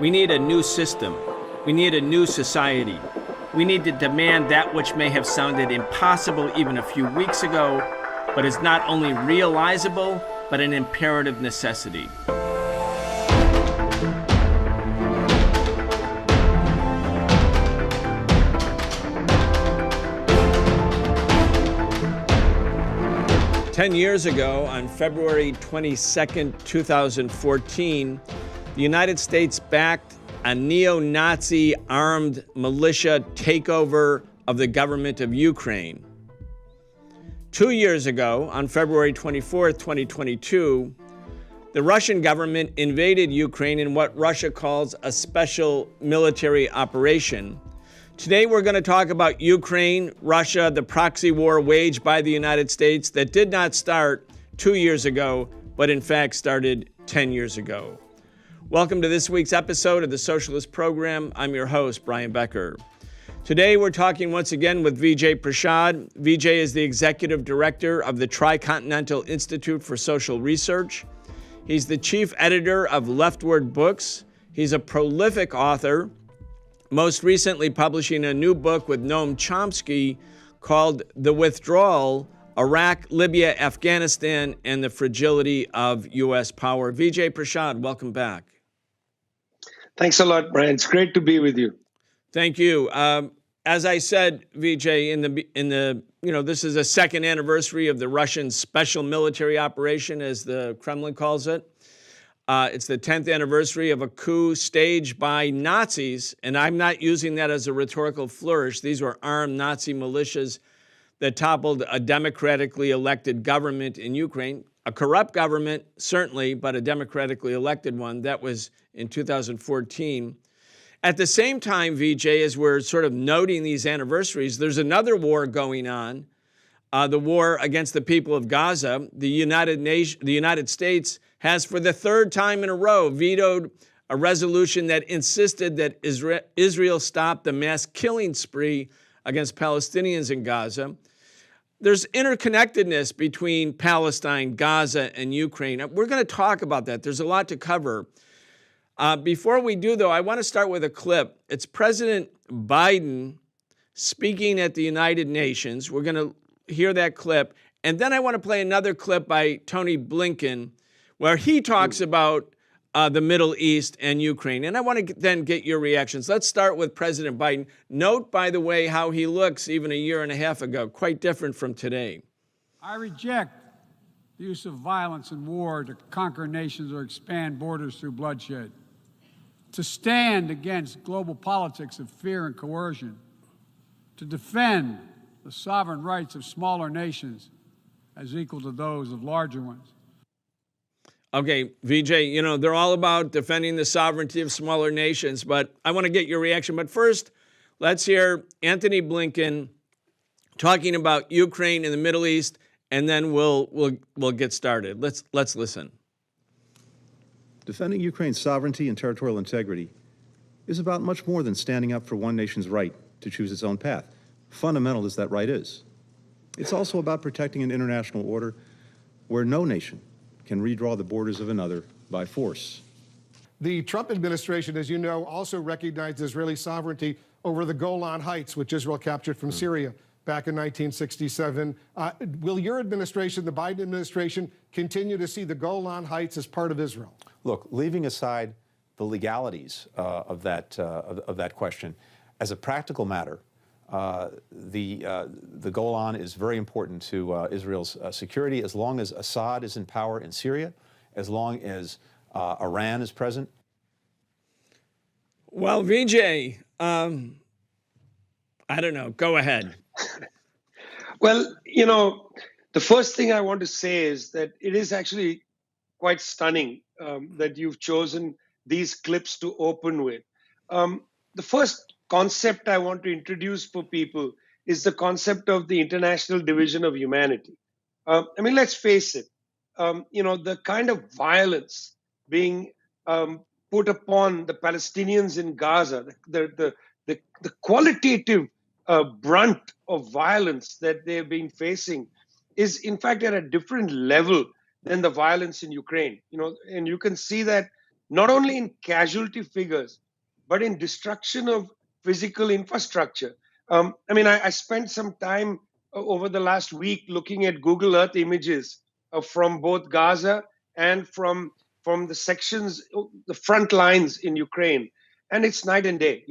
We need a new system. We need a new society. We need to demand that which may have sounded impossible even a few weeks ago, but is not only realizable, but an imperative necessity. Ten years ago, on February 22nd, 2014, the United States backed a neo-Nazi armed militia takeover of the government of Ukraine. 2 years ago, on February 24th, 2022, the Russian government invaded Ukraine in what Russia calls a special military operation. Today, we're going to talk about Ukraine, Russia, the proxy war waged by the United States that did not start 2 years ago, but in fact started 10 years ago. Welcome to this week's episode of the Socialist Program. I'm your host, Brian Becker. Today, we're talking once again with Vijay Prashad. Vijay is the executive director of the Tricontinental Institute for Social Research. He's the chief editor of Leftward Books. He's a prolific author, most recently publishing a new book with Noam Chomsky called The Withdrawal, Iraq, Libya, Afghanistan, and the Fragility of U.S. Power. Vijay Prashad, welcome back. Thanks a lot, Brian. It's great to be with you. Thank you. As I said, Vijay, this is the second anniversary of the Russian special military operation, as the Kremlin calls it. It's the 10th anniversary of a coup staged by Nazis, and I'm not using that as a rhetorical flourish. These were armed Nazi militias that toppled a democratically elected government in Ukraine, a corrupt government, certainly, but a democratically elected one. That was in 2014. At the same time, Vijay, as we're sort of noting these anniversaries, there's another war going on, the war against the people of Gaza. The United States has, for the third time in a row, vetoed a resolution that insisted that Israel stop the mass killing spree against Palestinians in Gaza. There's interconnectedness between Palestine, Gaza, and Ukraine. We're going to talk about that. There's a lot to cover. Before we do, though, I want to start with a clip. It's President Biden speaking at the United Nations. We're going to hear that clip. And then I want to play another clip by Tony Blinken, where he talks about the Middle East and Ukraine. And I want to then get your reactions. Let's start with President Biden. Note, by the way, how he looks even a year and a half ago, quite different from today. I reject the use of violence and war to conquer nations or expand borders through bloodshed, to stand against global politics of fear and coercion, to defend the sovereign rights of smaller nations as equal to those of larger ones. Okay, Vijay, they're all about defending the sovereignty of smaller nations, but I want to get your reaction. But first, let's hear Anthony Blinken talking about Ukraine and the Middle East, and then we'll get started. Let's listen. Defending Ukraine's sovereignty and territorial integrity is about much more than standing up for one nation's right to choose its own path, fundamental as that right is. It's also about protecting an international order where no nation can redraw the borders of another by force. The Trump administration, as you know, also recognized Israeli sovereignty over the Golan Heights, which Israel captured from Syria back in 1967. Will your administration, the Biden administration, continue to see the Golan Heights as part of Israel? Look, leaving aside the legalities of that question, as a practical matter, the Golan is very important to Israel's security. As long as Assad is in power in Syria, as long as Iran is present. Well, Vijay, I don't know. Go ahead. Well, the first thing I want to say is that it is actually quite stunning that you've chosen these clips to open with. The first concept I want to introduce for people is the concept of the International Division of Humanity. Let's face it, the kind of violence being put upon the Palestinians in Gaza, the qualitative brunt of violence that they've been facing is in fact at a different level than the violence in Ukraine. And you can see that not only in casualty figures, but in destruction of physical infrastructure. I spent some time over the last week looking at Google Earth images from both Gaza and from the sections, the front lines in Ukraine, and it's night and day.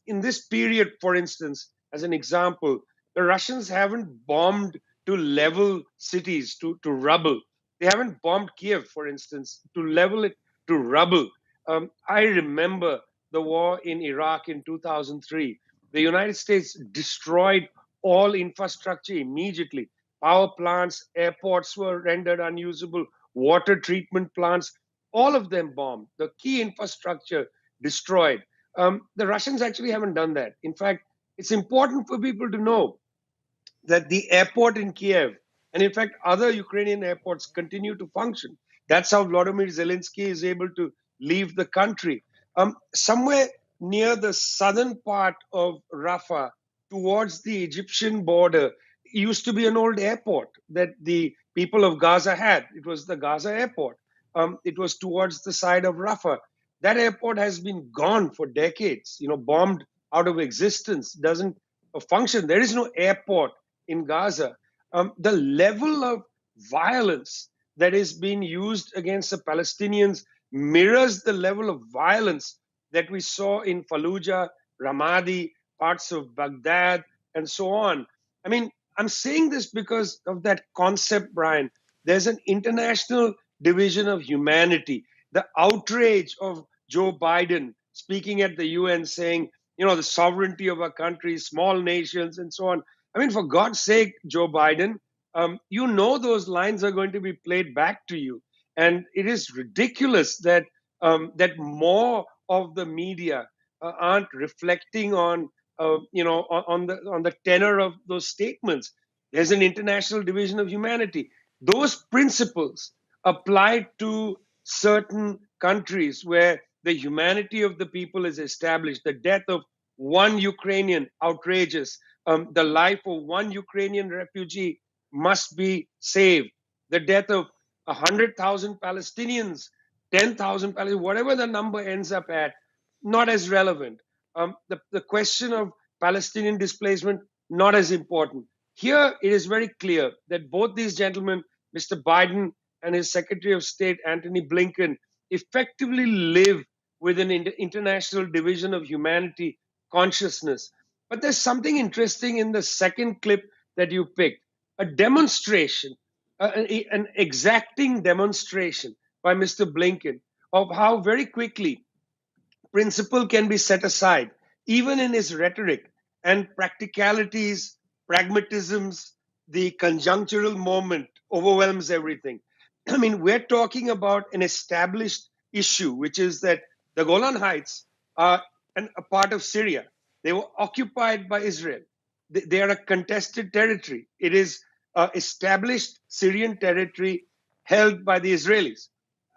In this period, for instance, as an example, the Russians haven't bombed to level cities to rubble. They haven't bombed Kiev, for instance, to level it to rubble. I remember the war in Iraq in 2003. The United States destroyed all infrastructure immediately. Power plants, airports were rendered unusable, water treatment plants, all of them bombed. The key infrastructure destroyed. The Russians actually haven't done that. In fact, it's important for people to know that the airport in Kiev, and in fact, other Ukrainian airports continue to function. That's how Volodymyr Zelensky is able to leave the country. Somewhere near the southern part of Rafah, towards the Egyptian border, used to be an old airport that the people of Gaza had. It was the Gaza airport. It was towards the side of Rafah. That airport has been gone for decades, bombed out of existence, doesn't function. There is no airport in Gaza. The level of violence that is being used against the Palestinians mirrors the level of violence that we saw in Fallujah, Ramadi, parts of Baghdad, and so on. I'm saying this because of that concept, Brian. There's an international division of humanity. The outrage of Joe Biden speaking at the UN saying, the sovereignty of our country, small nations, and so on. For God's sake, Joe Biden, those lines are going to be played back to you. And it is ridiculous that that more of the media aren't reflecting on the tenor of those statements. There's an international division of humanity. Those principles apply to certain countries where the humanity of the people is established. The death of one Ukrainian, outrageous. The life of one Ukrainian refugee must be saved. The death of 100,000 Palestinians, 10,000 Palestinians, whatever the number ends up at, not as relevant. The question of Palestinian displacement, not as important. Here, it is very clear that both these gentlemen, Mr. Biden and his Secretary of State, Antony Blinken, effectively live with an international division of humanity consciousness. But there's something interesting in the second clip that you picked, a demonstration, an exacting demonstration by Mr. Blinken of how very quickly principle can be set aside, even in his rhetoric, and practicalities, pragmatisms, the conjunctural moment overwhelms everything. We're talking about an established issue, which is that the Golan Heights are a part of Syria. They were occupied by Israel. They are a contested territory. It is established Syrian territory held by the Israelis.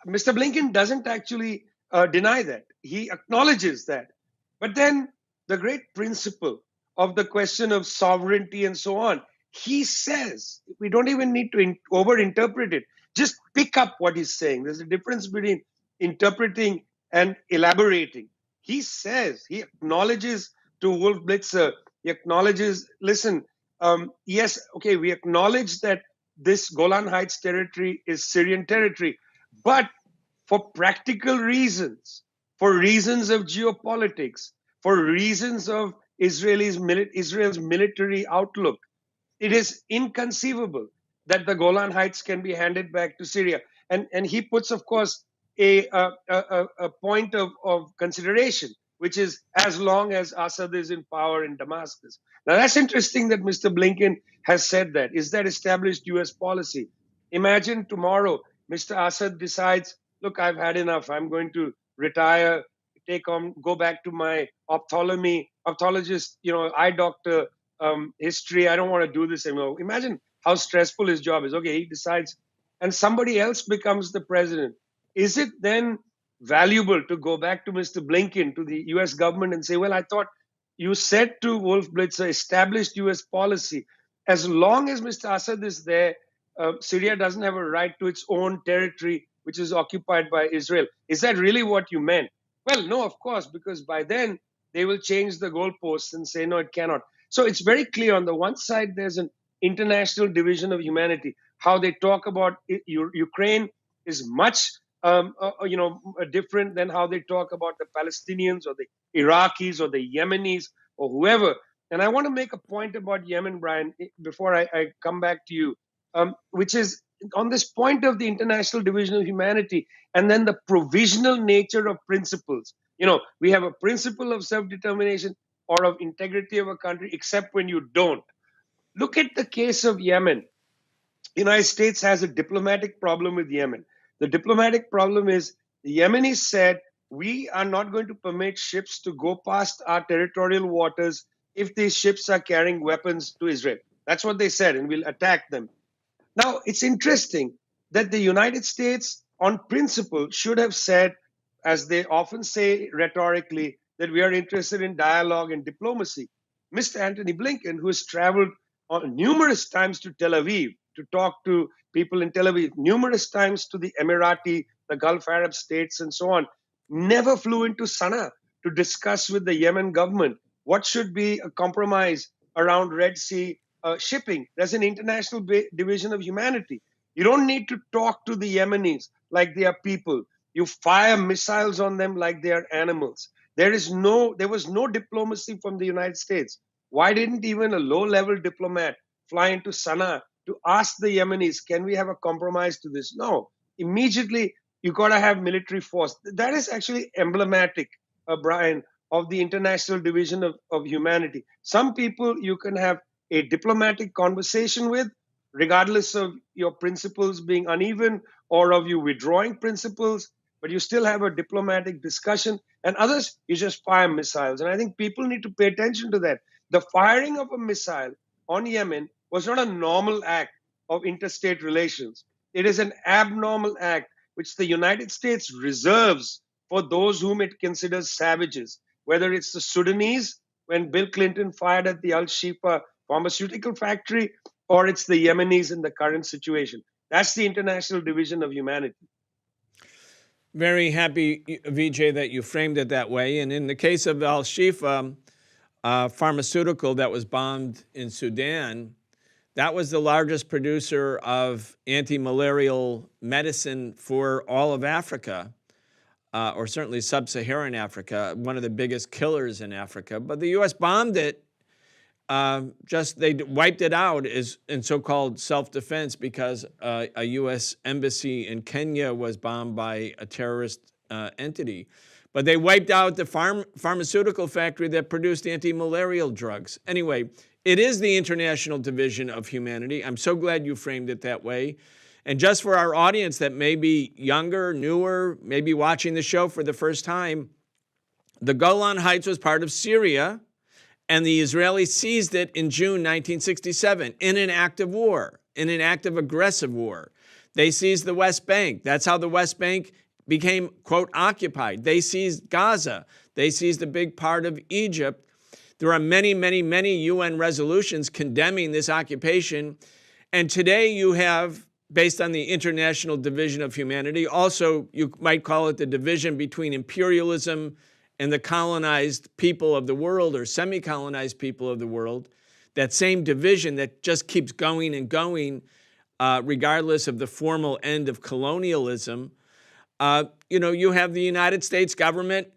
Mr. Blinken doesn't actually deny that. He acknowledges that. But then the great principle of the question of sovereignty and so on, he says, we don't even need to overinterpret it. Just pick up what he's saying. There's a difference between interpreting and elaborating. He says, he acknowledges to Wolf Blitzer, he acknowledges, listen, yes, okay, we acknowledge that this Golan Heights territory is Syrian territory, but for practical reasons, for reasons of geopolitics, for reasons of Israel's military outlook, it is inconceivable that the Golan Heights can be handed back to Syria. And he puts, of course, a point of consideration, which is as long as Assad is in power in Damascus. Now, that's interesting that Mr. Blinken has said that. Is that established U.S. policy? Imagine tomorrow Mr. Assad decides, look, I've had enough. I'm going to retire, go back to my ophthalmologist, eye doctor history. I don't want to do this anymore. Imagine how stressful his job is. Okay, he decides, and somebody else becomes the president. Is it then valuable to go back to Mr. Blinken, to the US government, and say, well, I thought you said to Wolf Blitzer, established US policy. As long as Mr. Assad is there, Syria doesn't have a right to its own territory, which is occupied by Israel. Is that really what you meant? Well, no, of course, because by then they will change the goalposts and say, no, it cannot. So it's very clear. On the one side, there's an international division of humanity. How they talk about Ukraine is much different than how they talk about the Palestinians or the Iraqis or the Yemenis or whoever. And I want to make a point about Yemen, Brian, before I come back to you, which is on this point of the international division of humanity and then the provisional nature of principles. We have a principle of self-determination or of integrity of a country, except when you don't. Look at the case of Yemen. The United States has a diplomatic problem with Yemen. The diplomatic problem is the Yemenis said, we are not going to permit ships to go past our territorial waters if these ships are carrying weapons to Israel. That's what they said, and we'll attack them. Now, it's interesting that the United States, on principle, should have said, as they often say rhetorically, that we are interested in dialogue and diplomacy. Mr. Antony Blinken, who has traveled numerous times to Tel Aviv to talk to people in Tel Aviv, numerous times to the Emirati, the Gulf Arab states, and so on, never flew into Sana'a to discuss with the Yemen government what should be a compromise around Red Sea shipping. There's an international division of humanity. You don't need to talk to the Yemenis like they are people. You fire missiles on them like they are animals. There was no diplomacy from the United States. Why didn't even a low-level diplomat fly into Sana'a to ask the Yemenis, can we have a compromise to this? No. Immediately, you got to have military force. That is actually emblematic, Brian, of the international division of humanity. Some people you can have a diplomatic conversation with, regardless of your principles being uneven or of you withdrawing principles, but you still have a diplomatic discussion. And others, you just fire missiles. And I think people need to pay attention to that. The firing of a missile on Yemen was not a normal act of interstate relations. It is an abnormal act which the United States reserves for those whom it considers savages, whether it's the Sudanese, when Bill Clinton fired at the Al-Shifa pharmaceutical factory, or it's the Yemenis in the current situation. That's the international division of humanity. Very happy, Vijay, that you framed it that way. And in the case of Al-Shifa pharmaceutical that was bombed in Sudan, that was the largest producer of anti-malarial medicine for all of Africa, or certainly sub-Saharan Africa, one of the biggest killers in Africa. But the U.S. bombed it. They wiped it out in so-called self-defense because a U.S. embassy in Kenya was bombed by a terrorist entity. But they wiped out the pharmaceutical factory that produced anti-malarial drugs. Anyway, it is the international division of humanity. I'm so glad you framed it that way. And just for our audience that may be younger, newer, maybe watching the show for the first time, the Golan Heights was part of Syria, and the Israelis seized it in June 1967 in an act of war, in an act of aggressive war. They seized the West Bank. That's how the West Bank became, quote, occupied. They seized Gaza. They seized a big part of Egypt. There are many, many, many UN resolutions condemning this occupation. And today you have, based on the international division of humanity, also you might call it the division between imperialism and the colonized people of the world or semi-colonized people of the world, that same division that just keeps going and going, regardless of the formal end of colonialism. You have the United States government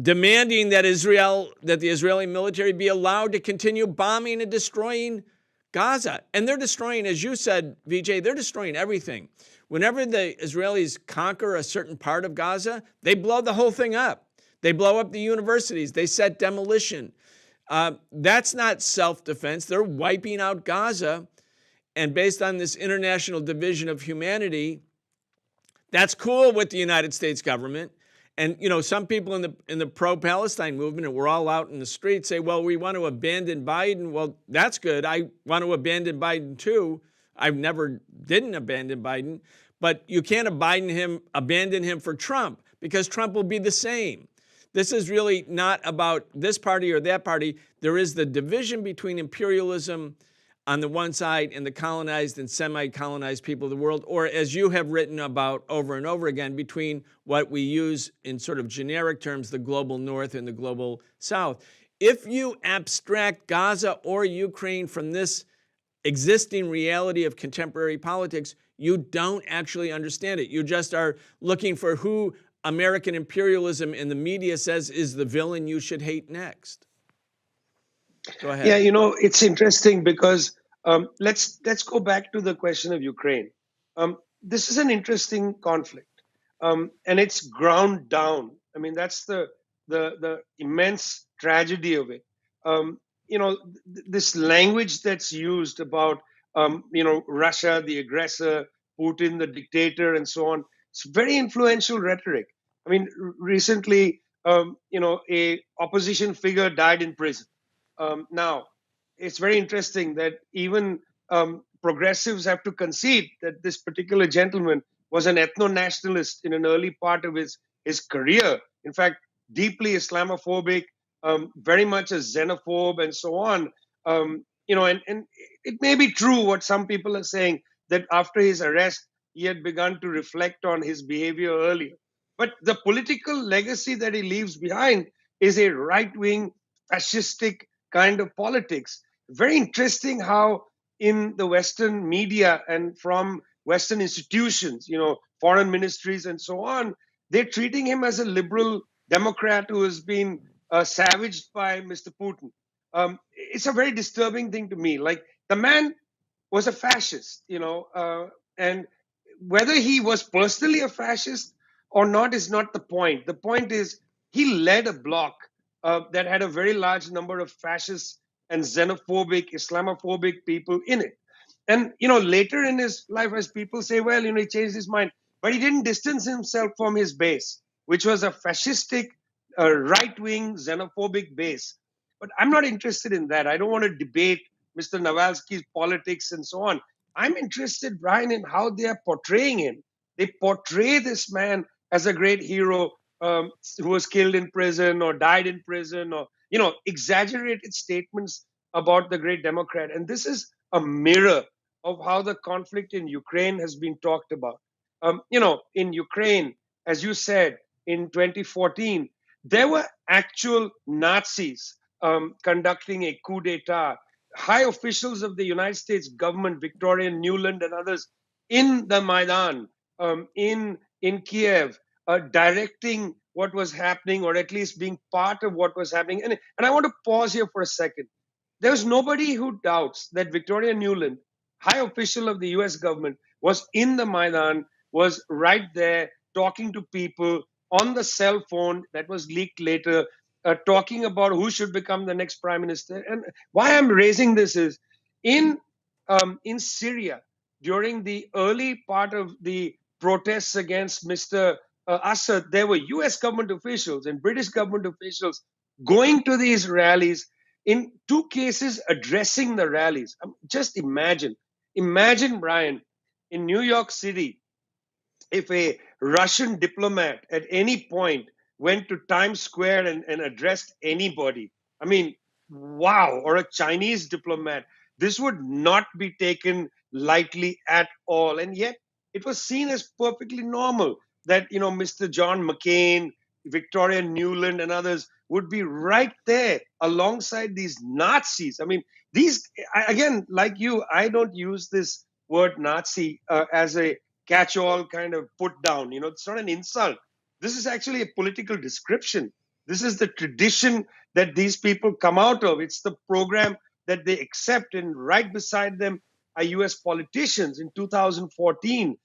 demanding that the Israeli military be allowed to continue bombing and destroying Gaza. And they're destroying, as you said, Vijay, they're destroying everything. Whenever the Israelis conquer a certain part of Gaza, they blow the whole thing up. They blow up the universities. They set demolition. That's not self-defense. They're wiping out Gaza. And based on this international division of humanity, that's cool with the United States government. And, some people in the pro-Palestine movement, and we're all out in the street, say, well, we want to abandon Biden. Well, that's good. I want to abandon Biden too. I never didn't abandon Biden. But you can't abandon him for Trump, because Trump will be the same. This is really not about this party or that party. There is the division between imperialism on the one side and the colonized and semi-colonized people of the world, or as you have written about over and over again, between what we use in sort of generic terms, the global north and the global south. If you abstract Gaza or Ukraine from this existing reality of contemporary politics, you don't actually understand it. You just are looking for who American imperialism in the media says is the villain you should hate next. Go ahead. Yeah, it's interesting because let's go back to the question of Ukraine. This is an interesting conflict, and it's ground down. I mean, that's the immense tragedy of it. This language that's used about Russia, the aggressor, Putin, the dictator, and so on. It's very influential rhetoric. I mean, recently, a opposition figure died in prison. Now, it's very interesting that even progressives have to concede that this particular gentleman was an ethno-nationalist in an early part of his career. In fact, deeply Islamophobic, very much a xenophobe, and so on. And it may be true what some people are saying, that after his arrest, he had begun to reflect on his behavior earlier. But the political legacy that he leaves behind is a right-wing, fascistic kind of politics. Very interesting how in the Western media and from Western institutions, foreign ministries and so on, they're treating him as a liberal Democrat who has been savaged by Mr. Putin. It's a very disturbing thing to me. Like, the man was a fascist, and whether he was personally a fascist or not is not the point. The point is he led a bloc that had a very large number of fascist and xenophobic, Islamophobic people in it. And, later in his life, as people say, well, he changed his mind, but he didn't distance himself from his base, which was a fascistic, right-wing, xenophobic base. But I'm not interested in that. I don't want to debate Mr. Navalny's politics and so on. I'm interested, Brian, in how they are portraying him. They portray this man as a great hero who was killed in prison or died in prison, or exaggerated statements about the great Democrat. And this is a mirror of how the conflict in Ukraine has been talked about. In Ukraine, as you said, in 2014, there were actual Nazis conducting a coup d'etat. High officials of the United States government, Victoria Nuland and others, in the Maidan, in Kiev, directing what was happening, or at least being part of what was happening. And I want to pause here for a second. There's nobody who doubts that Victoria Nuland, high official of the US government, was in the Maidan, was right there talking to people on the cell phone that was leaked later, talking about who should become the next prime minister. And why I'm raising this is in Syria, during the early part of the protests against Mr. Assad, there were US government officials and British government officials going to these rallies, in two cases addressing the rallies. Just imagine, Brian, in New York City, if a Russian diplomat at any point went to Times Square and addressed anybody, I mean, wow, or a Chinese diplomat, this would not be taken lightly at all. And yet it was seen as perfectly normal that, Mr. John McCain, Victoria Nuland and others would be right there alongside these Nazis. I mean, again, like you, I don't use this word Nazi as a catch-all kind of put down. It's not an insult. This is actually a political description. This is the tradition that these people come out of. It's the program that they accept, and right beside them are US politicians in 2014.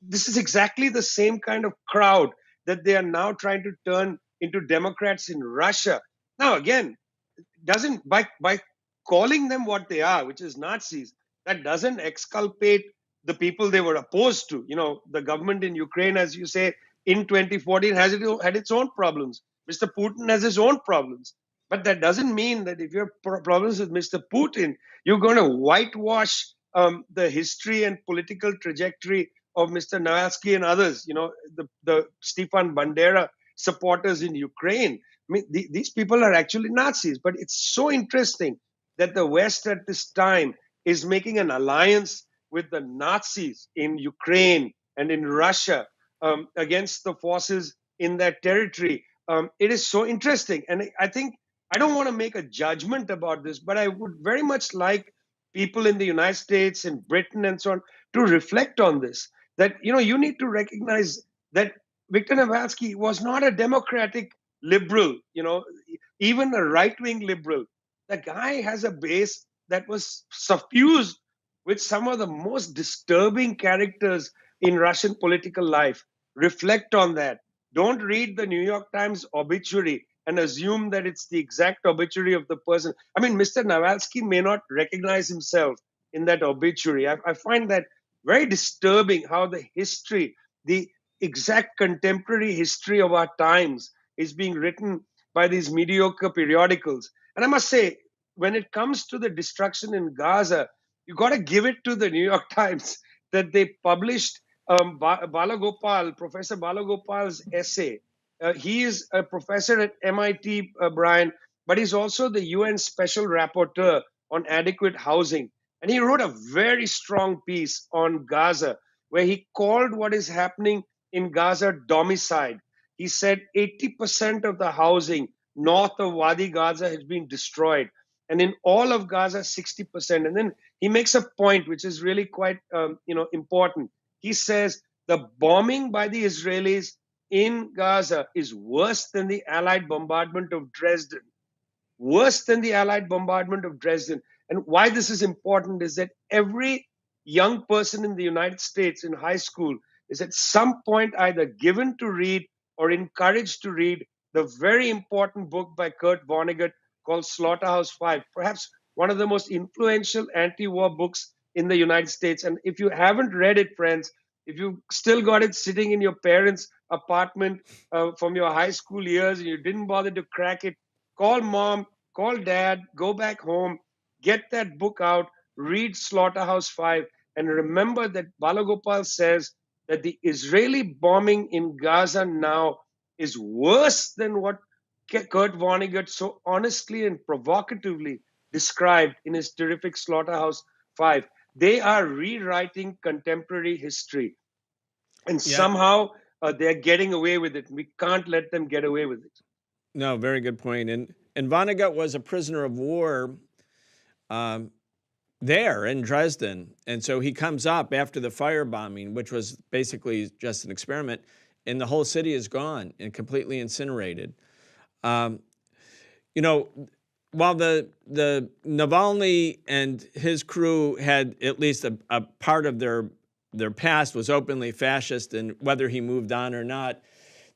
This is exactly the same kind of crowd that they are now trying to turn into Democrats in Russia. Now, again, doesn't by calling them what they are, which is Nazis, that doesn't exculpate the people they were opposed to. The government in Ukraine, as you say, in 2014 had its own problems. Mr. Putin has his own problems. But that doesn't mean that if you have problems with Mr. Putin, you're going to whitewash the history and political trajectory of Mr. Navalny and others, the Stefan Bandera supporters in Ukraine. I mean, these people are actually Nazis. But it's so interesting that the West at this time is making an alliance with the Nazis in Ukraine and in Russia against the forces in that territory. It is so interesting. And I think I don't want to make a judgment about this, but I would very much like people in the United States and Britain and so on to reflect on this. That, you need to recognize that Viktor Navalny was not a democratic liberal, even a right-wing liberal. The guy has a base that was suffused with some of the most disturbing characters in Russian political life. Reflect on that. Don't read the New York Times obituary and assume that it's the exact obituary of the person. I mean, Mr. Navalny may not recognize himself in that obituary. I find that very disturbing, how the history, the exact contemporary history of our times is being written by these mediocre periodicals. And I must say, when it comes to the destruction in Gaza, you got to give it to the New York Times that they published Professor Balagopal's essay. He is a professor at MIT, Brian, but he's also the UN Special Rapporteur on adequate housing. And he wrote a very strong piece on Gaza, where he called what is happening in Gaza domicide. He said 80% of the housing north of Wadi Gaza has been destroyed. And in all of Gaza, 60%. And then he makes a point which is really quite important. He says the bombing by the Israelis in Gaza is worse than the Allied bombardment of Dresden. Worse than the Allied bombardment of Dresden. And why this is important is that every young person in the United States in high school is at some point either given to read or encouraged to read the very important book by Kurt Vonnegut called Slaughterhouse-Five, perhaps one of the most influential anti-war books in the United States. And if you haven't read it, friends, if you still got it sitting in your parents' apartment from your high school years and you didn't bother to crack it, call mom, call dad, go back home, get that book out, read Slaughterhouse-Five, and remember that Balagopal says that the Israeli bombing in Gaza now is worse than what Kurt Vonnegut so honestly and provocatively described in his terrific Slaughterhouse-Five. They are rewriting contemporary history. And somehow they're getting away with it. We can't let them get away with it. No, very good point. And Vonnegut was a prisoner of war there in Dresden. And so he comes up after the firebombing, which was basically just an experiment, and the whole city is gone and completely incinerated. While the Navalny and his crew had at least a part of their past was openly fascist, and whether he moved on or not,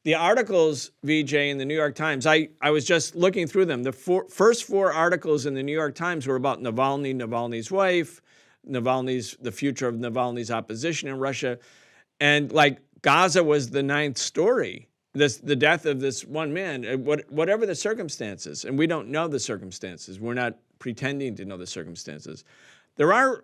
the articles, Vijay, in the New York Times, I was just looking through them. The first four articles in the New York Times were about Navalny, Navalny's wife, the future of Navalny's opposition in Russia. And like Gaza was the ninth story, the death of this one man, whatever the circumstances. And we don't know the circumstances. We're not pretending to know the circumstances. There are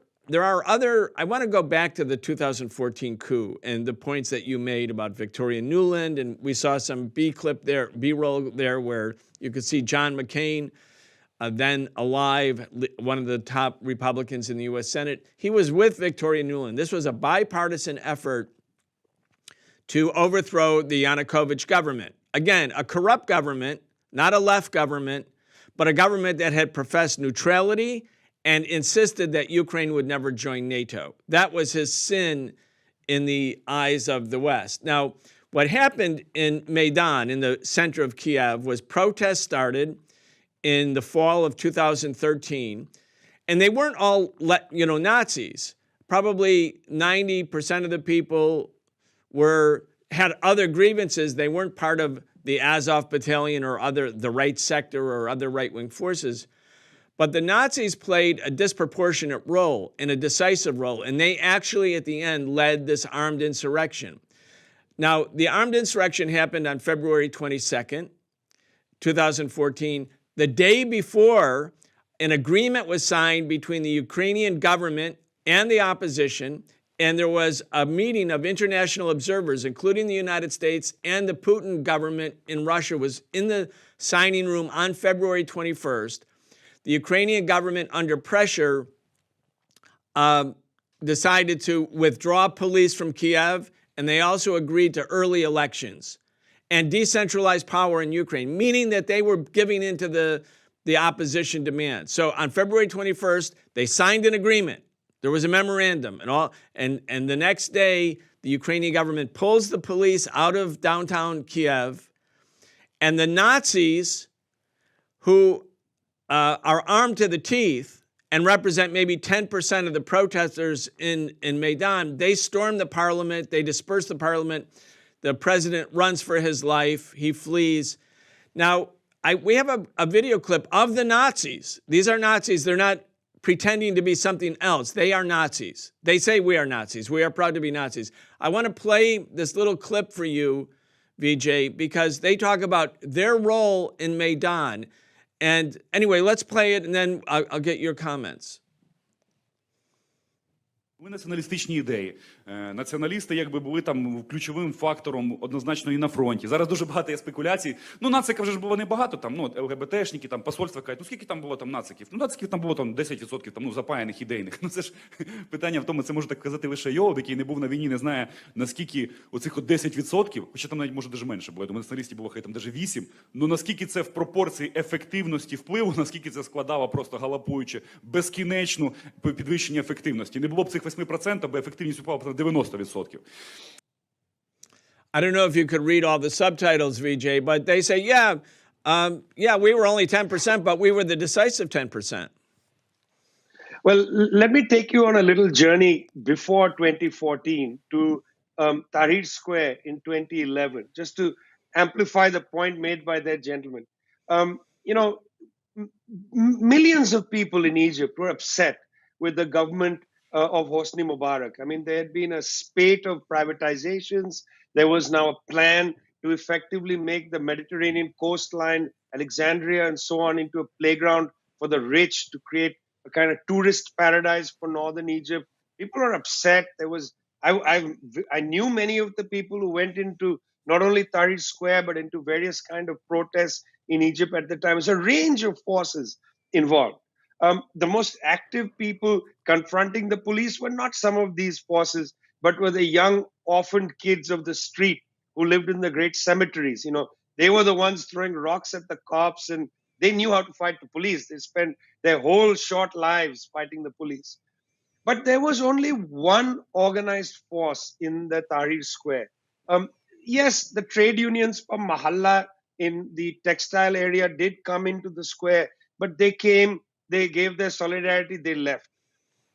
other, I want to go back to the 2014 coup and the points that you made about Victoria Nuland, and we saw some B-roll there where you could see John McCain, then alive, one of the top Republicans in the U.S. Senate. He was with Victoria Nuland. This was a bipartisan effort to overthrow the Yanukovych government. Again, a corrupt government, not a left government, but a government that had professed neutrality and insisted that Ukraine would never join NATO. That was his sin in the eyes of the West. Now, what happened in Maidan, in the center of Kiev, was protests started in the fall of 2013, and they weren't all, Nazis. Probably 90% of the people had other grievances. They weren't part of the Azov battalion or the right sector or other right-wing forces. But the Nazis played a disproportionate role and a decisive role, and they actually, at the end, led this armed insurrection. Now, the armed insurrection happened on February 22nd, 2014. The day before, an agreement was signed between the Ukrainian government and the opposition, and there was a meeting of international observers, including the United States, and the Putin government in Russia was in the signing room on February 21st. The Ukrainian government, under pressure, decided to withdraw police from Kiev, and they also agreed to early elections and decentralized power in Ukraine, meaning that they were giving into the opposition demand. So on February 21st, they signed an agreement. There was a memorandum and the next day, the Ukrainian government pulls the police out of downtown Kiev, and the Nazis, who are armed to the teeth and represent maybe 10% of the protesters in Maidan, they storm the parliament, they disperse the parliament. The president runs for his life, he flees. Now, we have a video clip of the Nazis. These are Nazis, they're not pretending to be something else. They are Nazis. They say we are Nazis. We are proud to be Nazis. I want to play this little clip for you, Vijay, because they talk about their role in Maidan. And anyway, let's play it and then I'll get your comments. Були націоналістичні ідеї. Націоналісти якби були там ключовим фактором однозначно і на фронті. Зараз дуже багато є спекуляцій. Ну, нацика вже ж було небагато, там, ну, ЛГБТшники, там, посольства кажуть, ну, скільки там було там нациків? Ну, нациків там було там 10% там, ну, запаяних ідейних. Ну, це ж питання в тому, це може так казати лише Йов, який не був на війні, не знає, наскільки оцих от 10%, хоча там навіть може даже менше було, я думаю, націоналістів було хай там даже 8%, ну, наскільки це в пропорції ефективності впливу, наскільки це складало просто галопуючи безкінечну підвищення ефективності. Не було б цих 8%, бо ефективність упала на 90%. I don't know if you could read all the subtitles, Vijay, but they say, we were only 10%, but we were the decisive 10%. Well, let me take you on a little journey before 2014 to Tahrir Square in 2011, just to amplify the point made by that gentleman. Millions of people in Egypt were upset with the government of Hosni Mubarak. I mean, there had been a spate of privatizations. There was now a plan to effectively make the Mediterranean coastline, Alexandria, and so on into a playground for the rich, to create a kind of tourist paradise for northern Egypt. People are upset. I knew many of the people who went into not only Tahrir Square, but into various kind of protests in Egypt at the time. There's a range of forces involved. The most active people confronting the police were not some of these forces, but were the young orphaned kids of the street who lived in the great cemeteries. They were the ones throwing rocks at the cops, and they knew how to fight the police. They spent their whole short lives fighting the police. But there was only one organized force in the Tahrir Square. Yes, the trade unions from Mahalla in the textile area did come into the square, but they came, they gave their solidarity, they left.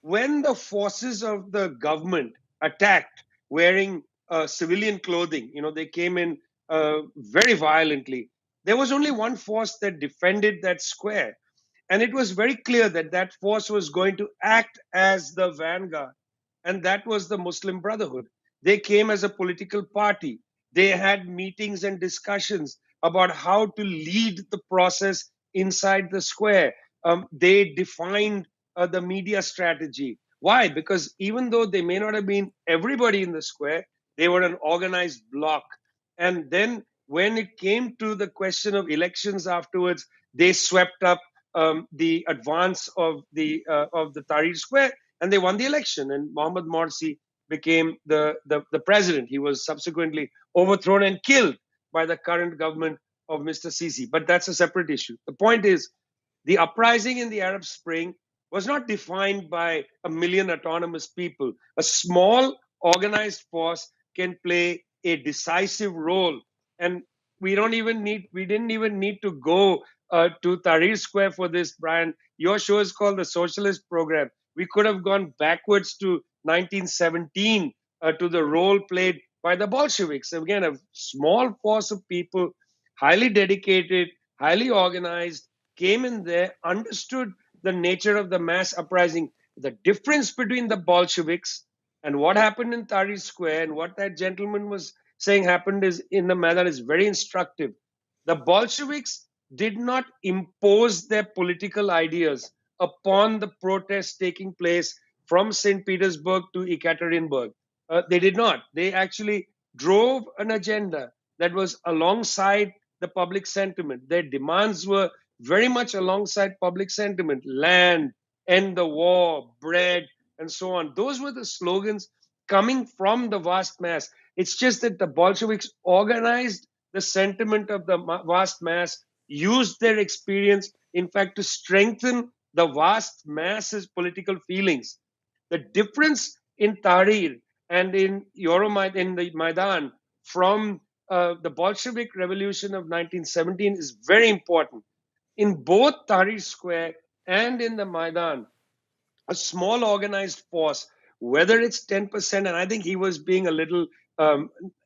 When the forces of the government attacked wearing civilian clothing, they came in very violently. There was only one force that defended that square. And it was very clear that that force was going to act as the vanguard. And that was the Muslim Brotherhood. They came as a political party. They had meetings and discussions about how to lead the process inside the square. They defined the media strategy. Why? Because even though they may not have been everybody in the square, they were an organized bloc. And then when it came to the question of elections afterwards, they swept up the advance of the Tahrir Square, and they won the election. And Mohammad Morsi became the president. He was subsequently overthrown and killed by the current government of Mr. Sisi. But that's a separate issue. The point is, the uprising in the Arab Spring was not defined by a million autonomous people. A small organized force can play a decisive role. And we didn't even need to go to Tahrir Square for this, Brian. Your show is called The Socialist Program. We could have gone backwards to 1917 to the role played by the Bolsheviks. Again, a small force of people, highly dedicated, highly organized, came in there, understood the nature of the mass uprising. The difference between the Bolsheviks and what happened in Tahrir Square and what that gentleman was saying happened is in the Maidan is very instructive. The Bolsheviks did not impose their political ideas upon the protests taking place from St. Petersburg to Ekaterinburg. They did not. They actually drove an agenda that was alongside the public sentiment. Their demands were very much alongside public sentiment: land, end the war, bread, and so on. Those were the slogans coming from the vast mass. It's just that the Bolsheviks organized the sentiment of the vast mass, used their experience, in fact, to strengthen the vast mass's political feelings. The difference in Tahrir and in in the Maidan from the Bolshevik Revolution of 1917 is very important. In both Tahrir Square and in the Maidan, a small organized force, whether it's 10%, and I think he was being a little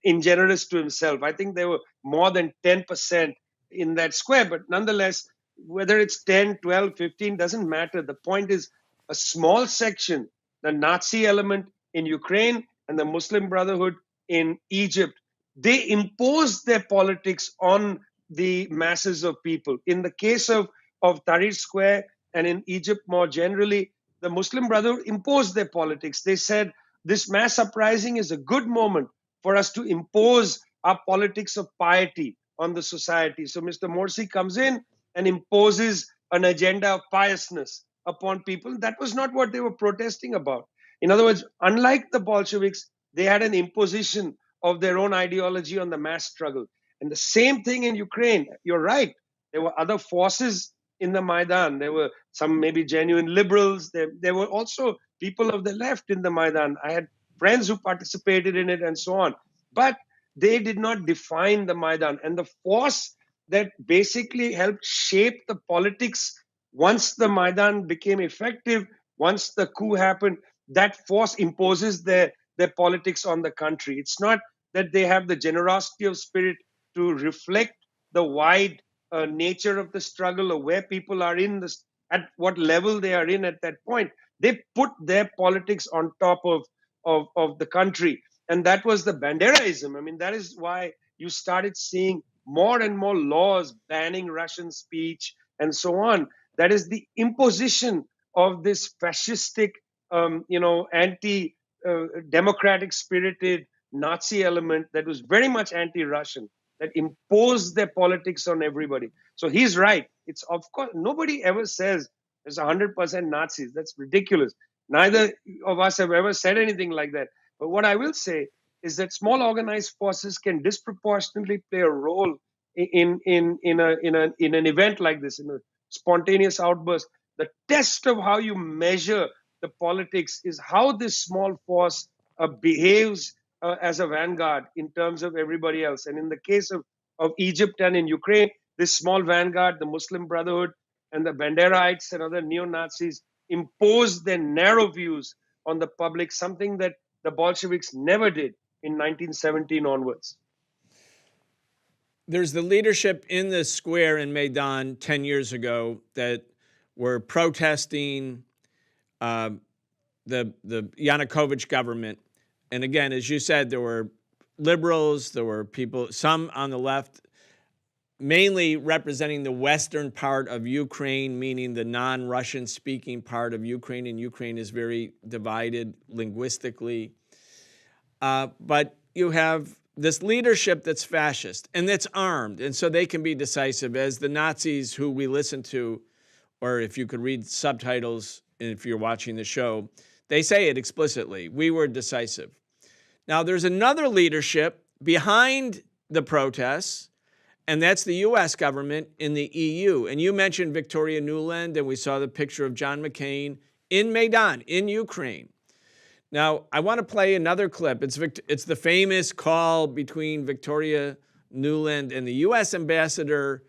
ingenuous to himself. I think there were more than 10% in that square, but nonetheless, whether it's 10, 12, 15, doesn't matter. The point is a small section, the Nazi element in Ukraine and the Muslim Brotherhood in Egypt, they imposed their politics on the masses of people. In the case of Tahrir Square and in Egypt more generally, the Muslim Brotherhood imposed their politics. They said this mass uprising is a good moment for us to impose our politics of piety on the society. So Mr. Morsi comes in and imposes an agenda of piousness upon people. That was not what they were protesting about. In other words, unlike the Bolsheviks, they had an imposition of their own ideology on the mass struggle. And the same thing in Ukraine. You're right. There were other forces in the Maidan. There were some maybe genuine liberals. There were also people of the left in the Maidan. I had friends who participated in it and so on. But they did not define the Maidan. And the force that basically helped shape the politics once the Maidan became effective, once the coup happened, that force imposes their politics on the country. It's not that they have the generosity of spirit to reflect the wide nature of the struggle or where people are in this, at what level they are in at that point. They put their politics on top of the country. And that was the Banderaism. I mean, that is why you started seeing more and more laws banning Russian speech and so on. That is the imposition of this fascistic, anti-democratic spirited Nazi element that was very much anti-Russian, that imposed their politics on everybody. So he's right. It's, of course, nobody ever says there's 100% Nazis. That's ridiculous. Neither of us have ever said anything like that. But what I will say is that small organized forces can disproportionately play a role in an event like this, in a spontaneous outburst. The test of how you measure the politics is how this small force behaves as a vanguard in terms of everybody else. And in the case of Egypt and in Ukraine, this small vanguard, the Muslim Brotherhood and the Banderaites and other neo-Nazis, imposed their narrow views on the public, something that the Bolsheviks never did in 1917 onwards. There's the leadership in the square in Maidan 10 years ago that were protesting the Yanukovych government. And again, as you said, there were liberals, there were people, some on the left, mainly representing the western part of Ukraine, meaning the non-Russian speaking part of Ukraine, and Ukraine is very divided linguistically. But you have this leadership that's fascist and that's armed, and so they can be decisive, as the Nazis who we listen to, or if you could read subtitles if you're watching the show, they say it explicitly. We were decisive. Now, there's another leadership behind the protests, and that's the U.S. government in the EU. And you mentioned Victoria Nuland, and we saw the picture of John McCain in Maidan, in Ukraine. Now, I want to play another clip. It's the famous call between Victoria Nuland and the U.S. ambassador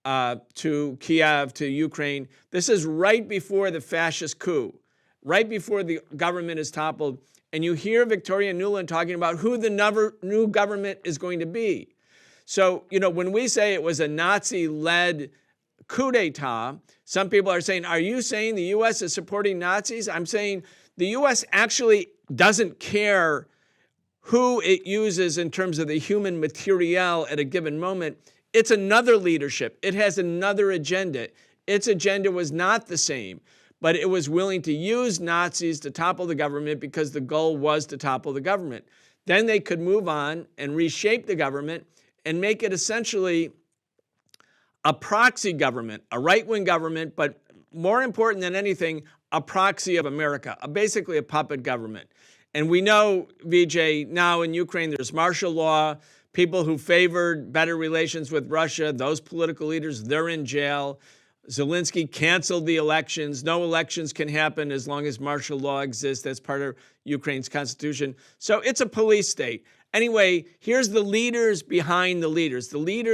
to Kiev, to Ukraine. This is right before the fascist coup, right before the government is toppled. And you hear Victoria Nuland talking about who the new government is going to be. So, when we say it was a Nazi-led coup d'etat, some people are saying, are you saying the U.S. is supporting Nazis? I'm saying the U.S. actually doesn't care who it uses in terms of the human materiel at a given moment. It's another leadership. It has another agenda. Its agenda was not the same, but it was willing to use Nazis to topple the government because the goal was to topple the government. Then they could move on and reshape the government and make it essentially a proxy government, a right-wing government, but more important than anything, a proxy of America, basically a puppet government. And we know, Vijay, now in Ukraine, there's martial law. People who favored better relations with Russia, those political leaders, they're in jail. Zelensky canceled the elections. No elections can happen as long as martial law exists. That's part of Ukraine's constitution. So it's a police state. Anyway, here's the leaders behind the leaders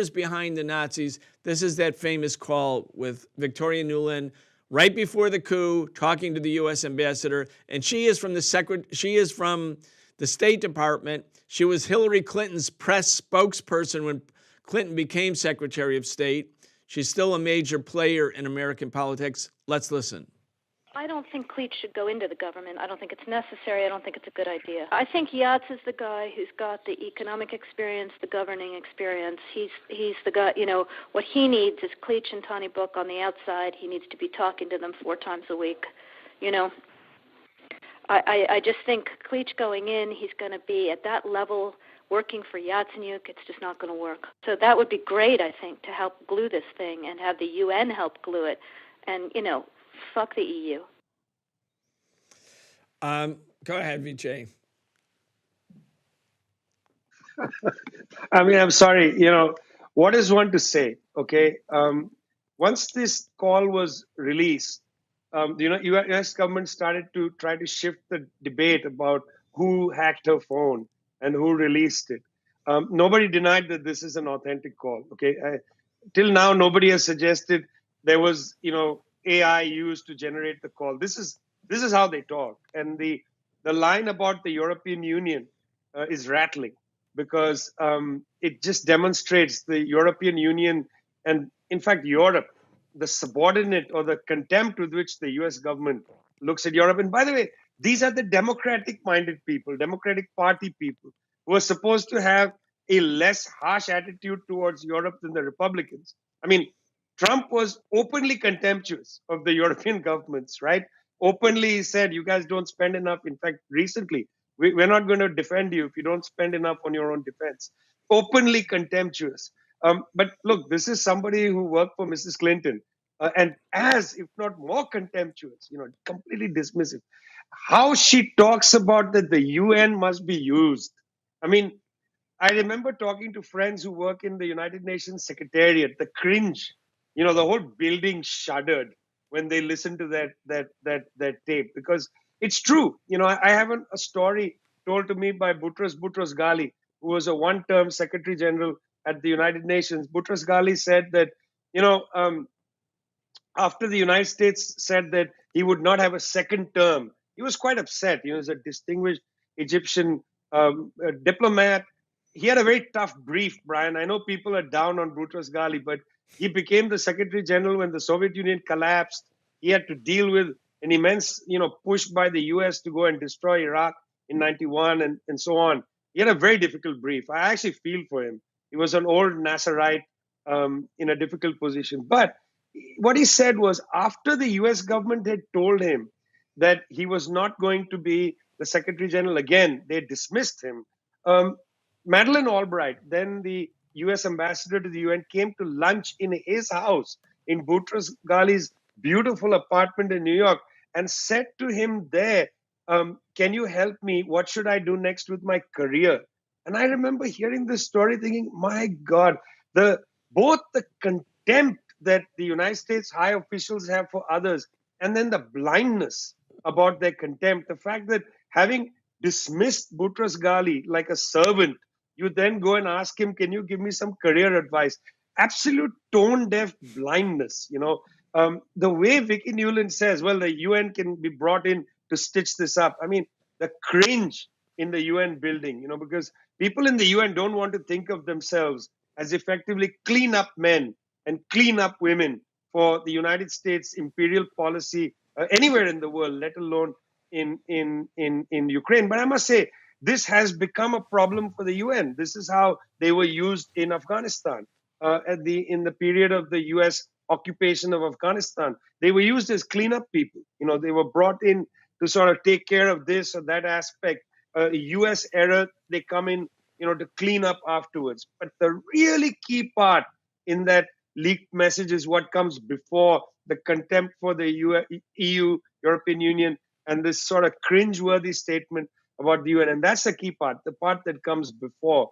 behind the Nazis. This is that famous call with Victoria Nuland right before the coup, talking to the U.S. ambassador, and she is from the State Department. She was Hillary Clinton's press spokesperson when Clinton became Secretary of State. She's still a major player in American politics. Let's listen. I don't think Cleach should go into the government. I don't think it's necessary. I don't think it's a good idea. I think Yats is the guy who's got the economic experience, the governing experience. He's the guy, what he needs is Cleach and Tony Book on the outside. He needs to be talking to them 4 times a week. I just think Cleach going in, he's going to be at that level working for Yatsenyuk. It's just not going to work. So that would be great, I think, to help glue this thing and have the UN help glue it. And, fuck the EU. Go ahead, Vijay. I mean, I'm sorry. What is one to say? Okay. Once this call was released, U.S. government started to try to shift the debate about who hacked her phone and who released it. Nobody denied that this is an authentic call. Okay. Till now, nobody has suggested there was, AI used to generate the call. This is how they talk. And the line about the European Union is rattling because it just demonstrates the European Union and, in fact, Europe, the subordinate or the contempt with which the US government looks at Europe. And by the way, these are the democratic-minded people, Democratic Party people, who are supposed to have a less harsh attitude towards Europe than the Republicans. I mean, Trump was openly contemptuous of the European governments, right? Openly said, you guys don't spend enough. In fact, recently, we're not going to defend you if you don't spend enough on your own defense. Openly contemptuous. But look, this is somebody who worked for Mrs. Clinton and as, if not more contemptuous, completely dismissive. How she talks about that the UN must be used. I mean, I remember talking to friends who work in the United Nations Secretariat, the cringe. The whole building shuddered when they listened to that tape because it's true. I have a story told to me by Boutros Ghali, who was a one-term Secretary General at the United Nations. Boutros Ghali said that, after the United States said that he would not have a second term, he was quite upset. He was a distinguished Egyptian diplomat. He had a very tough brief, Brian. I know people are down on Boutros Ghali, but he became the Secretary General when the Soviet Union collapsed. He had to deal with an immense, push by the US to go and destroy Iraq in 91 and so on. He had a very difficult brief. I actually feel for him. He was an old Nasserite in a difficult position. But what he said was after the US government had told him that he was not going to be the Secretary General again, they dismissed him. Madeleine Albright, then the US ambassador to the UN, came to lunch in his house in Boutros Ghali's beautiful apartment in New York and said to him there, can you help me? What should I do next with my career? And I remember hearing this story thinking, my God, both the contempt that the United States high officials have for others and then the blindness about their contempt, the fact that having dismissed Boutros Ghali like a servant, you then go and ask him, can you give me some career advice? Absolute tone-deaf blindness, The way Vicky Nuland says, well, the UN can be brought in to stitch this up. I mean, the cringe in the UN building, because people in the UN don't want to think of themselves as effectively clean up men and clean up women for the United States imperial policy anywhere in the world, let alone in Ukraine. But I must say, this has become a problem for the UN. This is how they were used in Afghanistan in the period of the US occupation of Afghanistan. They were used as cleanup people. They were brought in to sort of take care of this or that aspect. US error, they come in, to clean up afterwards. But the really key part in that leaked messages, what comes before, the contempt for the EU, European Union, and this sort of cringe-worthy statement about the UN. And that's the key part, the part that comes before,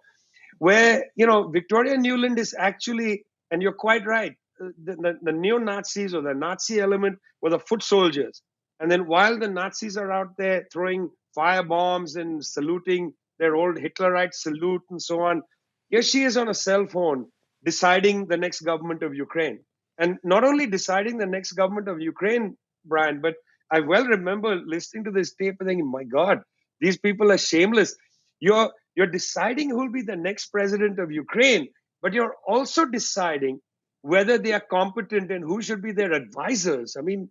where, Victoria Nuland is actually, and you're quite right, the neo-Nazis or the Nazi element were the foot soldiers. And then while the Nazis are out there throwing fire bombs and saluting their old Hitlerite salute and so on, here she is on a cell phone deciding the next government of Ukraine. And not only deciding the next government of Ukraine, Brian, but I well remember listening to this tape and thinking, my God, these people are shameless. You're deciding who will be the next president of Ukraine, but you're also deciding whether they are competent and who should be their advisors. I mean,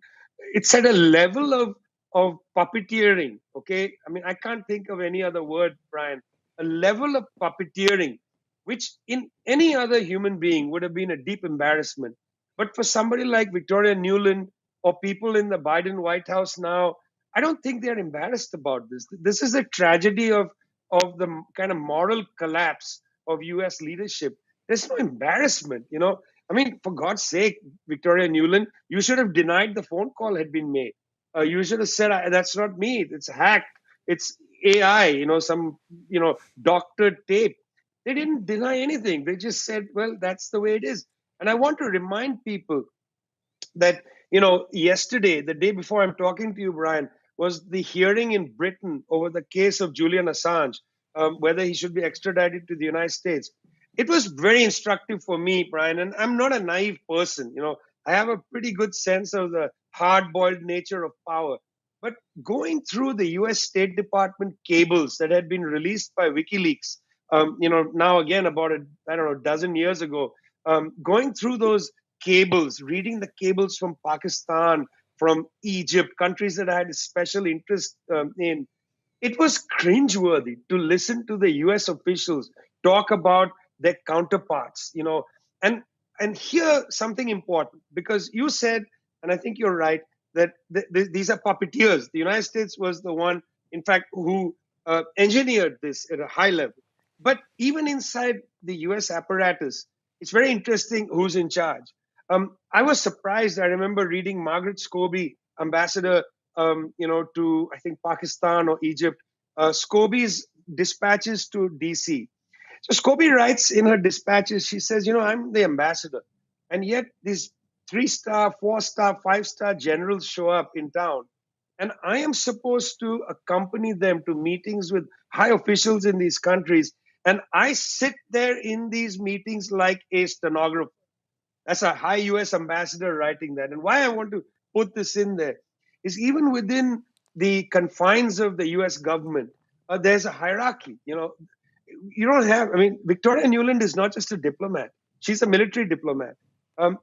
it's at a level of puppeteering, okay? I mean, I can't think of any other word, Brian. A level of puppeteering, which in any other human being would have been a deep embarrassment. But for somebody like Victoria Nuland or people in the Biden White House now, I don't think they're embarrassed about this. This is a tragedy of the kind of moral collapse of US leadership. There's no embarrassment, I mean, for God's sake, Victoria Nuland, you should have denied the phone call had been made. You should have said, that's not me. It's hacked. It's AI, some, doctored tape. They didn't deny anything. They just said, well, that's the way it is. And I want to remind people that, yesterday, the day before I'm talking to you, Brian, was the hearing in Britain over the case of Julian Assange, whether he should be extradited to the United States. It was very instructive for me, Brian, and I'm not a naive person. I have a pretty good sense of the hard-boiled nature of power. But going through the U.S. State Department cables that had been released by WikiLeaks, now again about a dozen years ago, going through those cables, reading the cables from Pakistan, from Egypt, countries that I had a special interest in, it was cringeworthy to listen to the U.S. officials talk about their counterparts, and here something important, because you said, and I think you're right, that these are puppeteers. The United States was the one, in fact, who engineered this at a high level. But even inside the U.S. apparatus, it's very interesting who's in charge. I was surprised. I remember reading Margaret Scobie, ambassador, to, I think, Pakistan or Egypt, Scobie's dispatches to D.C. So Scobie writes in her dispatches, she says, I'm the ambassador. And yet these 3-star, 4-star, 5-star generals show up in town. And I am supposed to accompany them to meetings with high officials in these countries. And I sit there in these meetings like a stenographer. That's a high US ambassador writing that. And why I want to put this in there is even within the confines of the US government, there's a hierarchy. You don't have, Victoria Nuland is not just a diplomat. She's a military diplomat.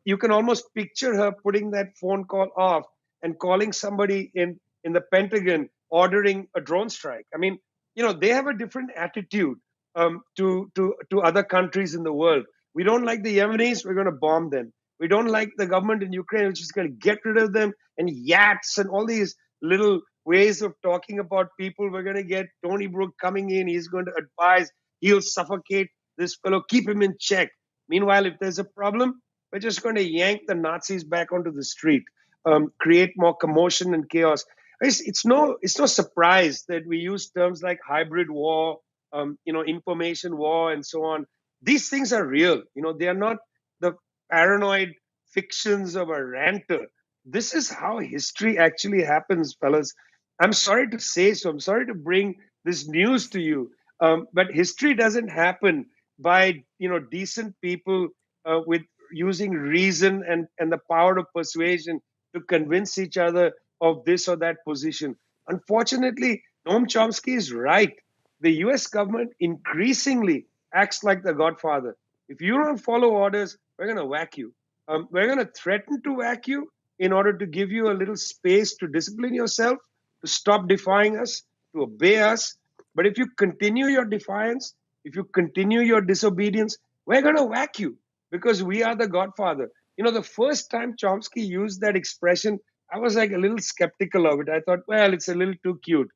You can almost picture her putting that phone call off and calling somebody in the Pentagon, ordering a drone strike. They have a different attitude to other countries in the world. We don't like the Yemenis, we're going to bomb them. We don't like the government in Ukraine, we're just going to get rid of them. And yachts and all these little ways of talking about people. We're going to get Tony Brook coming in. He's going to advise. He'll suffocate this fellow, keep him in check. Meanwhile, if there's a problem, we're just going to yank the Nazis back onto the street, create more commotion and chaos. It's no surprise that we use terms like hybrid war, information war, and so on. These things are real. They are not the paranoid fictions of a ranter. This is how history actually happens, fellas. I'm sorry to say so. I'm sorry to bring this news to you. But history doesn't happen by, decent people with using reason and the power of persuasion to convince each other of this or that position. Unfortunately, Noam Chomsky is right. The US government increasingly acts like the Godfather. If you don't follow orders, we're going to whack you. We're going to threaten to whack you in order to give you a little space to discipline yourself, to stop defying us, to obey us. But if you continue your defiance, if you continue your disobedience, we're going to whack you because we are the Godfather. The first time Chomsky used that expression, I was like a little skeptical of it. I thought, well, it's a little too cute.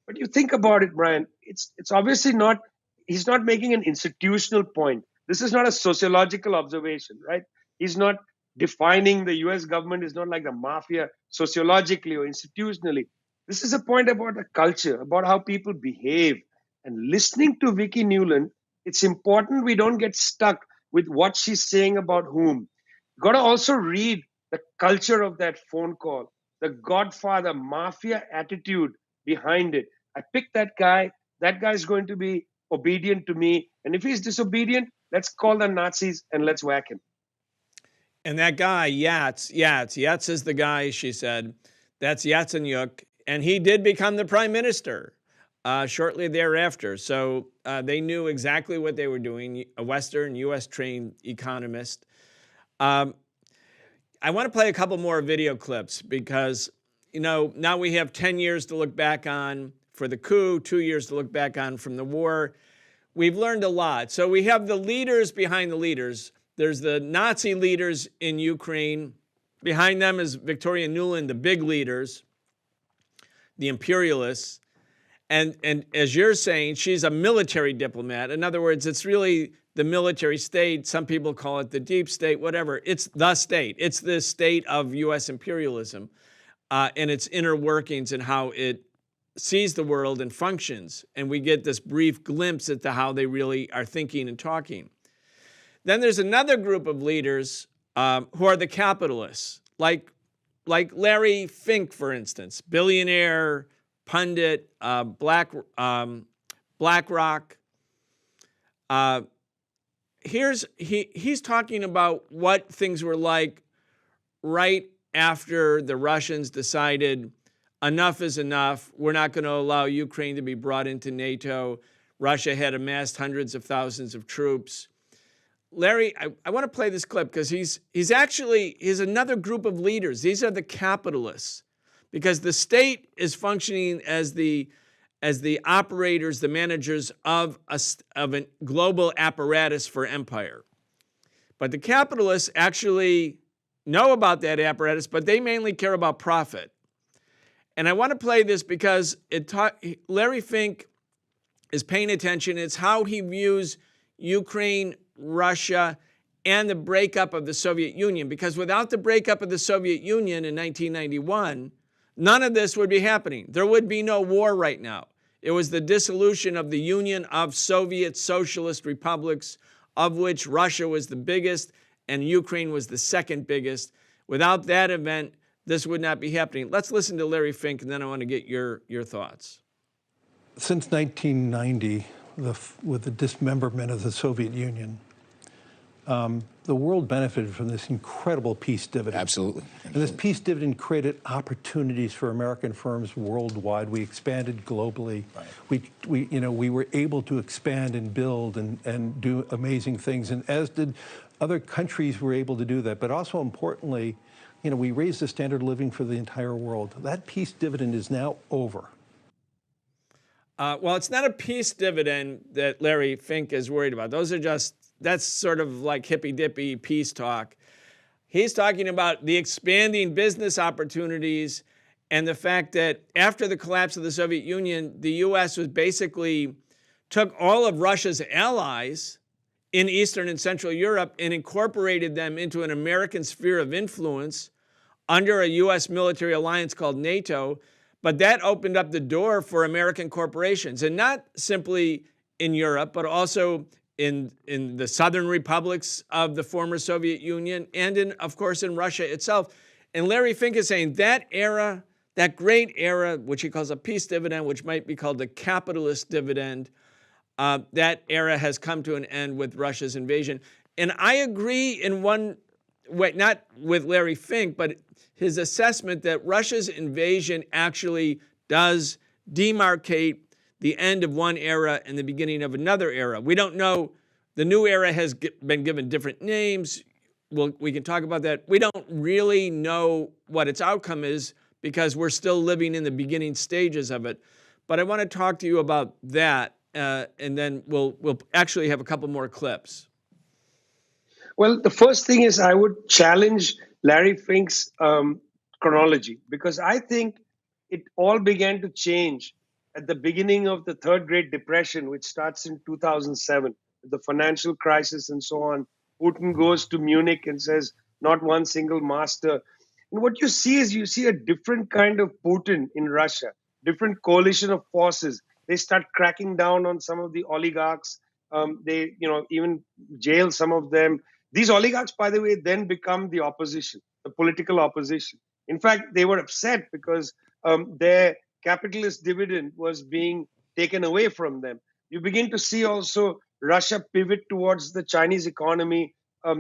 But you think about it, Brian, it's obviously not, he's not making an institutional point. This is not a sociological observation, right? He's not defining the US government is not like the mafia sociologically or institutionally. This is a point about a culture, about how people behave. And listening to Vicky Newland, it's important we don't get stuck with what she's saying about whom. You got to also read the culture of that phone call, the Godfather mafia attitude behind it. I picked that guy. That guy's going to be obedient to me. And if he's disobedient, let's call the Nazis and let's whack him. And that guy, Yats is the guy, she said. That's Yatsenyuk. And he did become the prime minister shortly thereafter. So they knew exactly what they were doing, a Western, U.S.-trained economist. I want to play a couple more video clips because, you know, now we have 10 years to look back on for the coup, 2 years to look back on from the war. We've learned a lot. So we have the leaders behind the leaders. There's the Nazi leaders in Ukraine. Behind them is Victoria Nuland, the big leaders, the imperialists. And as you're saying, she's a military diplomat. In other words, it's really the military state. Some people call it the deep state, whatever. It's the state. It's the state of U.S. imperialism and its inner workings and how it sees the world and functions. And we get this brief glimpse into how they really are thinking and talking. Then there's another group of leaders who are the capitalists, like Larry Fink, for instance, billionaire, pundit, BlackRock. He's talking about what things were like right after the Russians decided enough is enough. We're not going to allow Ukraine to be brought into NATO. Russia had amassed hundreds of thousands of troops. Larry, I want to play this clip because he's another group of leaders. These are the capitalists, because the state is functioning as the operators, the managers of a global apparatus for empire. But the capitalists actually know about that apparatus, but they mainly care about profit. And I want to play this because Larry Fink is paying attention. It's how he views Ukraine, Russia, and the breakup of the Soviet Union. Because without the breakup of the Soviet Union in 1991, none of this would be happening. There would be no war right now. It was the dissolution of the Union of Soviet Socialist Republics, of which Russia was the biggest and Ukraine was the second biggest. Without that event, this would not be happening. Let's listen to Larry Fink, and then I want to get your thoughts. Since 1990, with the dismemberment of the Soviet Union, the world benefited from this incredible peace dividend. Absolutely. And this peace dividend created opportunities for American firms worldwide. We expanded globally. Right. We were able to expand and build and do amazing things, and as did other countries were able to do that. But also importantly, we raised the standard of living for the entire world. That peace dividend is now over. Well, it's not a peace dividend that Larry Fink is worried about. That's sort of like hippy-dippy peace talk. He's talking about the expanding business opportunities and the fact that after the collapse of the Soviet Union, the U.S. was basically took all of Russia's allies in Eastern and Central Europe and incorporated them into an American sphere of influence under a U.S. military alliance called NATO. But that opened up the door for American corporations, and not simply in Europe, but also in the southern republics of the former Soviet Union and, of course, in Russia itself. And Larry Fink is saying that era, that great era, which he calls a peace dividend, which might be called the capitalist dividend, that era has come to an end with Russia's invasion. And I agree in one way, not with Larry Fink, but his assessment that Russia's invasion actually does demarcate the end of one era and the beginning of another era. We don't know. The new era has been given different names. We can talk about that. We don't really know what its outcome is because we're still living in the beginning stages of it. But I want to talk to you about that, and then we'll actually have a couple more clips. Well, the first thing is I would challenge Larry Fink's chronology, because I think it all began to change at the beginning of the Third Great Depression, which starts in 2007, the financial crisis and so on. Putin goes to Munich and says, not one single master. And what you see is you see a different kind of Putin in Russia, different coalition of forces. They start cracking down on some of the oligarchs. They, even jail some of them. These oligarchs, by the way, then become the opposition, the political opposition. In fact, they were upset because their capitalist dividend was being taken away from them. You begin to see also Russia pivot towards the Chinese economy,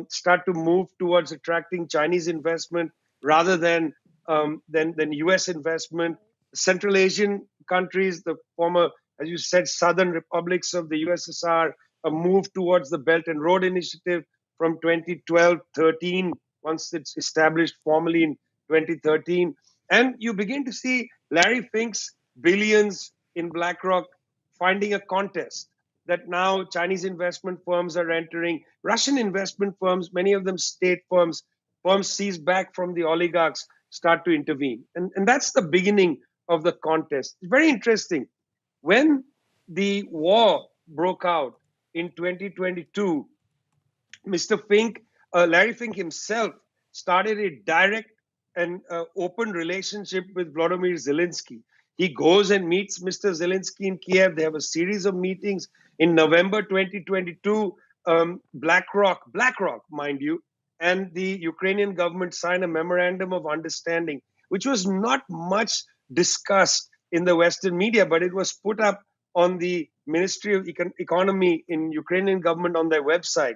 start to move towards attracting Chinese investment rather than U.S. investment. Central Asian countries, the former, as you said, southern republics of the USSR, a move towards the Belt and Road Initiative from 2012-13, once it's established formally in 2013. And you begin to see Larry Fink's billions in BlackRock finding a contest that now Chinese investment firms are entering, Russian investment firms, many of them state firms seized back from the oligarchs start to intervene. And that's the beginning of the contest. It's very interesting. When the war broke out in 2022, Mr. Fink, Larry Fink himself, started a direct and open relationship with Vladimir Zelensky. He goes and meets Mr. Zelensky in Kiev. They have a series of meetings. In November 2022, BlackRock, mind you, and the Ukrainian government signed a memorandum of understanding, which was not much discussed in the Western media, but it was put up on the Ministry of Economy in Ukrainian government on their website.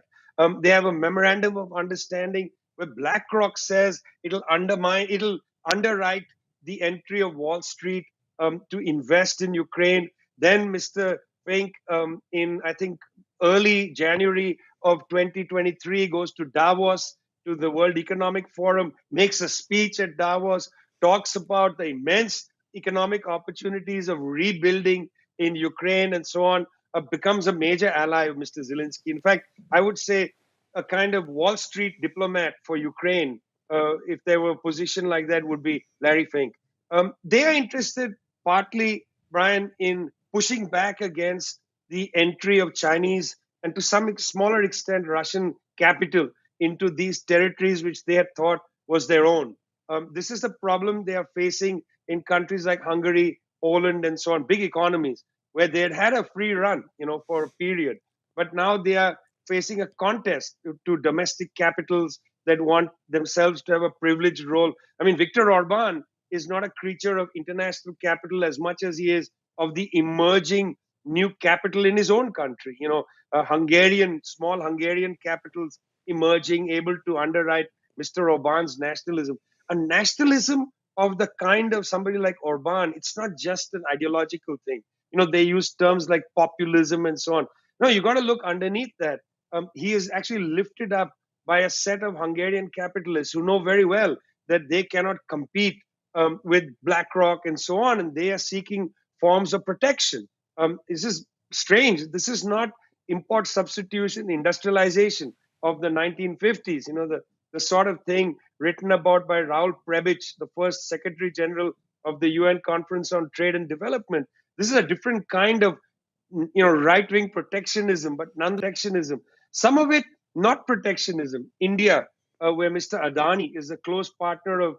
They have a memorandum of understanding where BlackRock says it'll underwrite the entry of Wall Street to invest in Ukraine. Then Mr. Fink, in I think early January of 2023, goes to Davos, to the World Economic Forum, makes a speech at Davos, talks about the immense economic opportunities of rebuilding in Ukraine and so on, becomes a major ally of Mr. Zelensky. In fact, I would say a kind of Wall Street diplomat for Ukraine, if there were a position like that, would be Larry Fink. They are interested partly, Brian, in pushing back against the entry of Chinese and to some smaller extent Russian capital into these territories which they had thought was their own. This is the problem they are facing in countries like Hungary, Poland, and so on, big economies, where they had a free run, for a period. But now they are facing a contest to domestic capitals that want themselves to have a privileged role. I mean, Viktor Orban is not a creature of international capital as much as he is of the emerging new capital in his own country. Small Hungarian capitals emerging, able to underwrite Mr. Orban's nationalism. A nationalism of the kind of somebody like Orban, it's not just an ideological thing. They use terms like populism and so on. No, you got to look underneath that. He is actually lifted up by a set of Hungarian capitalists who know very well that they cannot compete with BlackRock and so on, and they are seeking forms of protection. This is strange. This is not import substitution, industrialization of the 1950s, the sort of thing written about by Raoul Prebisch, the first Secretary General of the UN Conference on Trade and Development. This is a different kind of right-wing protectionism, but non-protectionism. Some of it not protectionism. India, where Mr. Adani is a close partner of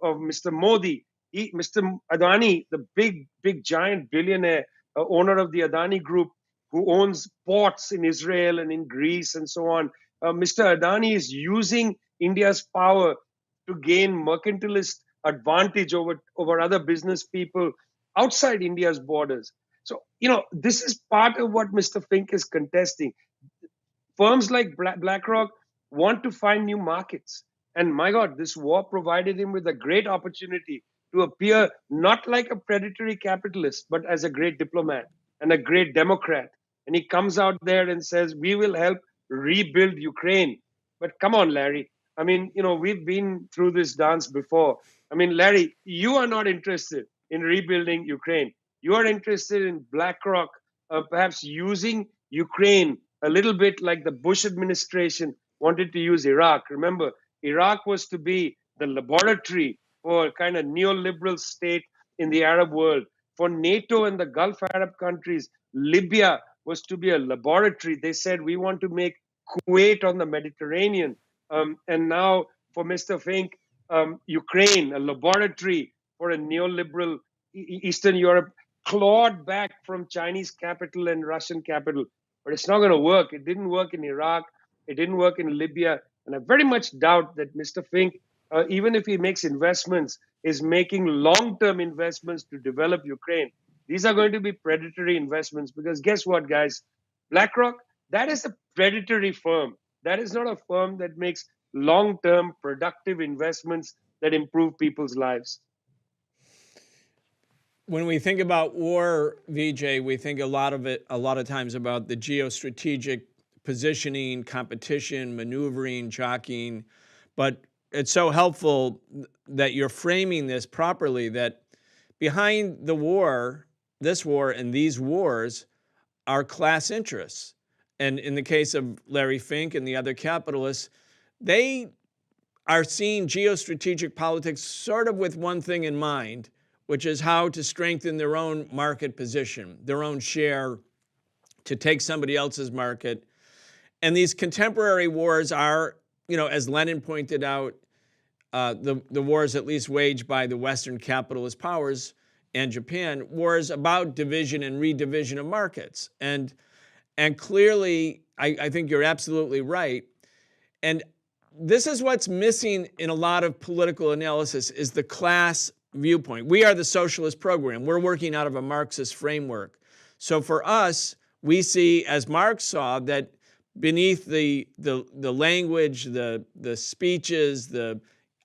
Mr. Modi. Mr. Adani, the big giant billionaire, owner of the Adani Group, who owns ports in Israel and in Greece and so on. Mr. Adani is using India's power to gain mercantilist advantage over other business people outside India's borders. So, this is part of what Mr. Fink is contesting. Firms like BlackRock want to find new markets. And my God, this war provided him with a great opportunity to appear not like a predatory capitalist, but as a great diplomat and a great Democrat. And he comes out there and says, we will help rebuild Ukraine. But come on, Larry. I mean, we've been through this dance before. I mean, Larry, you are not interested in rebuilding Ukraine. You are interested in BlackRock, perhaps using Ukraine a little bit like the Bush administration wanted to use Iraq. Remember, Iraq was to be the laboratory for a kind of neoliberal state in the Arab world. For NATO and the Gulf Arab countries, Libya was to be a laboratory. They said, we want to make Kuwait on the Mediterranean, and now for Mr. Fink, Ukraine, a laboratory for a neoliberal Eastern Europe, clawed back from Chinese capital and Russian capital. But it's not going to work. It didn't work in Iraq. It didn't work in Libya. And I very much doubt that Mr. Fink, even if he makes investments, is making long-term investments to develop Ukraine. These are going to be predatory investments because guess what, guys? BlackRock, that is a predatory firm. That is not a firm that makes long-term productive investments that improve people's lives. When we think about war, Vijay, we think a lot of times about the geostrategic positioning, competition, maneuvering, jockeying. But it's so helpful that you're framing this properly, that behind the war, this war and these wars, are class interests. And in the case of Larry Fink and the other capitalists, they are seeing geostrategic politics sort of with one thing in mind, which is how to strengthen their own market position, their own share, to take somebody else's market. And these contemporary wars are, as Lenin pointed out, the wars at least waged by the Western capitalist powers and Japan, wars about division and redivision of markets. And clearly, I think you're absolutely right. And this is what's missing in a lot of political analysis, is the class viewpoint. We are the socialist program. We're working out of a Marxist framework. So for us, we see, as Marx saw, that beneath the language, the speeches, the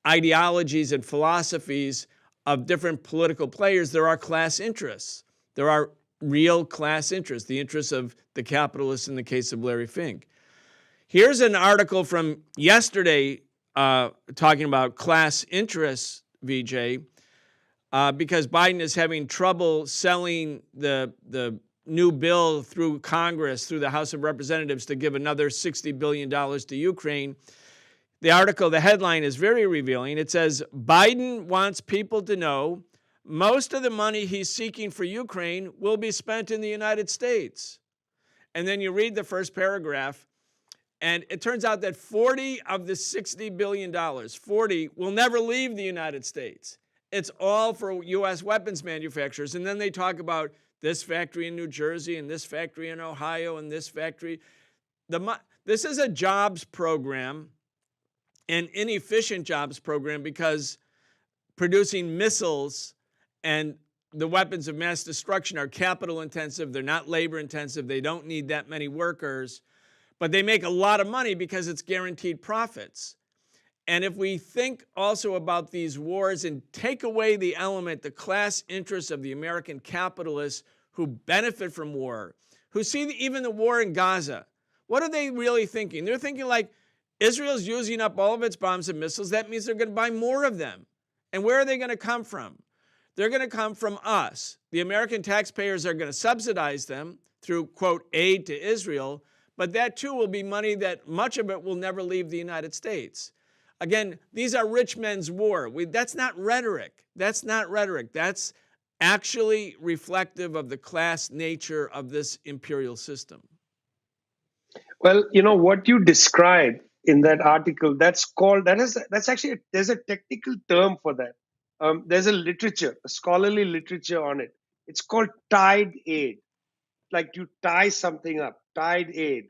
ideologies and philosophies of different political players, there are class interests. There are real class interests, the interests of the capitalists in the case of Larry Fink. Here's an article from yesterday talking about class interests, Vijay, because Biden is having trouble selling the new bill through Congress, through the House of Representatives, to give another $60 billion to Ukraine. The article, the headline is very revealing. It says, Biden wants people to know most of the money he's seeking for Ukraine will be spent in the United States. And then you read the first paragraph, and it turns out that 40 of the $60 billion, 40 will never leave the United States. It's all for U.S. weapons manufacturers. And then they talk about this factory in New Jersey and this factory in Ohio and this factory. This is a jobs program, an inefficient jobs program, because producing missiles and the weapons of mass destruction are capital intensive. They're not labor intensive. They don't need that many workers. But they make a lot of money because it's guaranteed profits. And if we think also about these wars and take away the element, the class interests of the American capitalists who benefit from war, who see even the war in Gaza, what are they really thinking? They're thinking like, Israel's using up all of its bombs and missiles. That means they're going to buy more of them. And where are they going to come from? They're going to come from us. The American taxpayers are going to subsidize them through, quote, aid to Israel. But that, too, will be money that much of it will never leave the United States. Again, these are rich men's war. That's not rhetoric. That's not rhetoric. That's actually reflective of the class nature of this imperial system. Well, what you describe in that article, that's actually, there's a technical term for that. There's a scholarly literature on it. It's called tied aid. Like you tie something up, tied aid.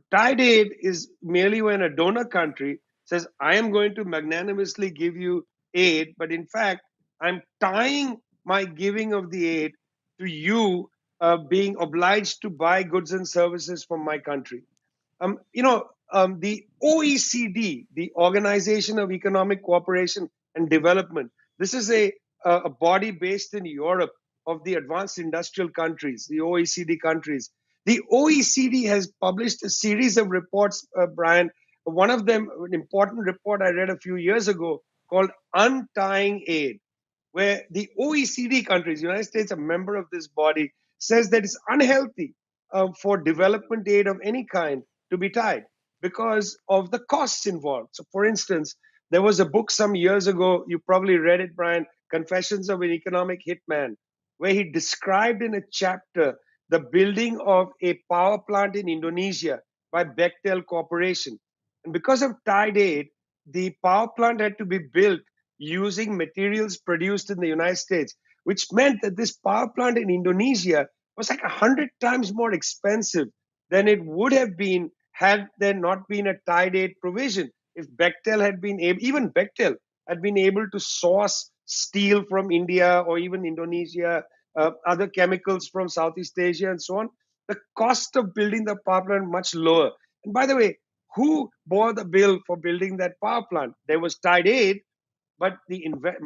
Tied aid is merely when a donor country says, I am going to magnanimously give you aid, but in fact, I'm tying my giving of the aid to you being obliged to buy goods and services from my country. The OECD, the Organization of Economic Cooperation and Development, this is a body based in Europe of the advanced industrial countries, the OECD countries. The OECD has published a series of reports, Brian. One of them, an important report I read a few years ago called Untying Aid, where the OECD countries, United States, a member of this body, says that it's unhealthy for development aid of any kind to be tied because of the costs involved. So, for instance, there was a book some years ago, you probably read it, Brian, Confessions of an Economic Hitman, where he described in a chapter the building of a power plant in Indonesia, by Bechtel Corporation. And because of tide aid, the power plant had to be built using materials produced in the United States, which meant that this power plant in Indonesia was like 100 times more expensive than it would have been had there not been a tide aid provision. If Bechtel had been able, even Bechtel had been able to source steel from India or even Indonesia, other chemicals from Southeast Asia and so on, the cost of building the power plant much lower. And by the way, who bore the bill for building that power plant? There was tide aid, but the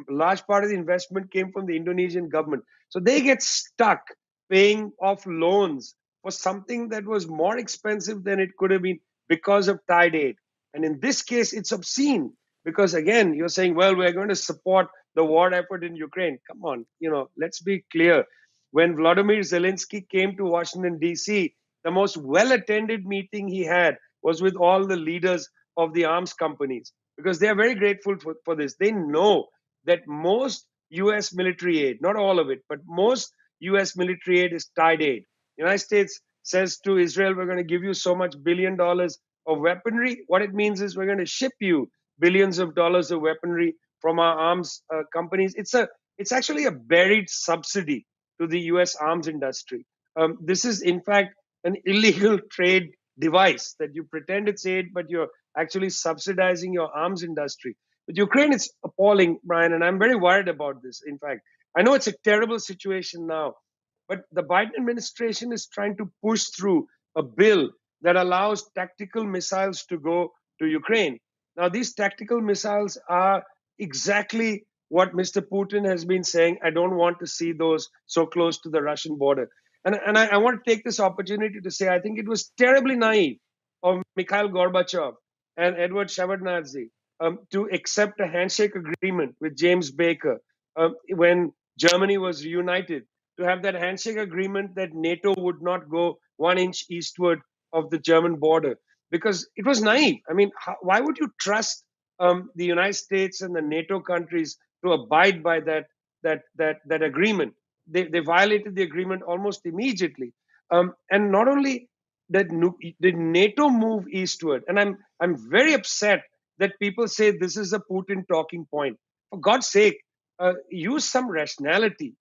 large part of the investment came from the Indonesian government. So they get stuck paying off loans for something that was more expensive than it could have been because of tide aid. And in this case, it's obscene because, again, you're saying, well, we're going to support the war effort in Ukraine. Come on, let's be clear. When Vladimir Zelensky came to Washington, D.C., the most well-attended meeting he had was with all the leaders of the arms companies because they are very grateful for this. They know that most U.S. military aid, not all of it, but most U.S. military aid is tide aid. The United States says to Israel, we're going to give you so much $1 billion of weaponry. What it means is we're going to ship you billions of dollars of weaponry from our arms companies. It's actually a buried subsidy to the U.S. arms industry. This is, in fact, an illegal trade device that you pretend it's aid, but you're actually subsidizing your arms industry. With Ukraine, it's appalling, Brian, and I'm very worried about this. In fact, I know it's a terrible situation now, but the Biden administration is trying to push through a bill that allows tactical missiles to go to Ukraine. Now, these tactical missiles are exactly what Mr. Putin has been saying. I don't want to see those so close to the Russian border. And I want to take this opportunity to say I think it was terribly naive of Mikhail Gorbachev and Edward Shevardnadze to accept a handshake agreement with James Baker when Germany was reunited, to have that handshake agreement that NATO would not go 1 inch eastward of the German border, because it was naive. I mean, why would you trust the United States and the NATO countries to abide by that agreement? They violated the agreement almost immediately. And not only did NATO move eastward, and I'm very upset that people say this is a Putin talking point. For God's sake, use some rationality.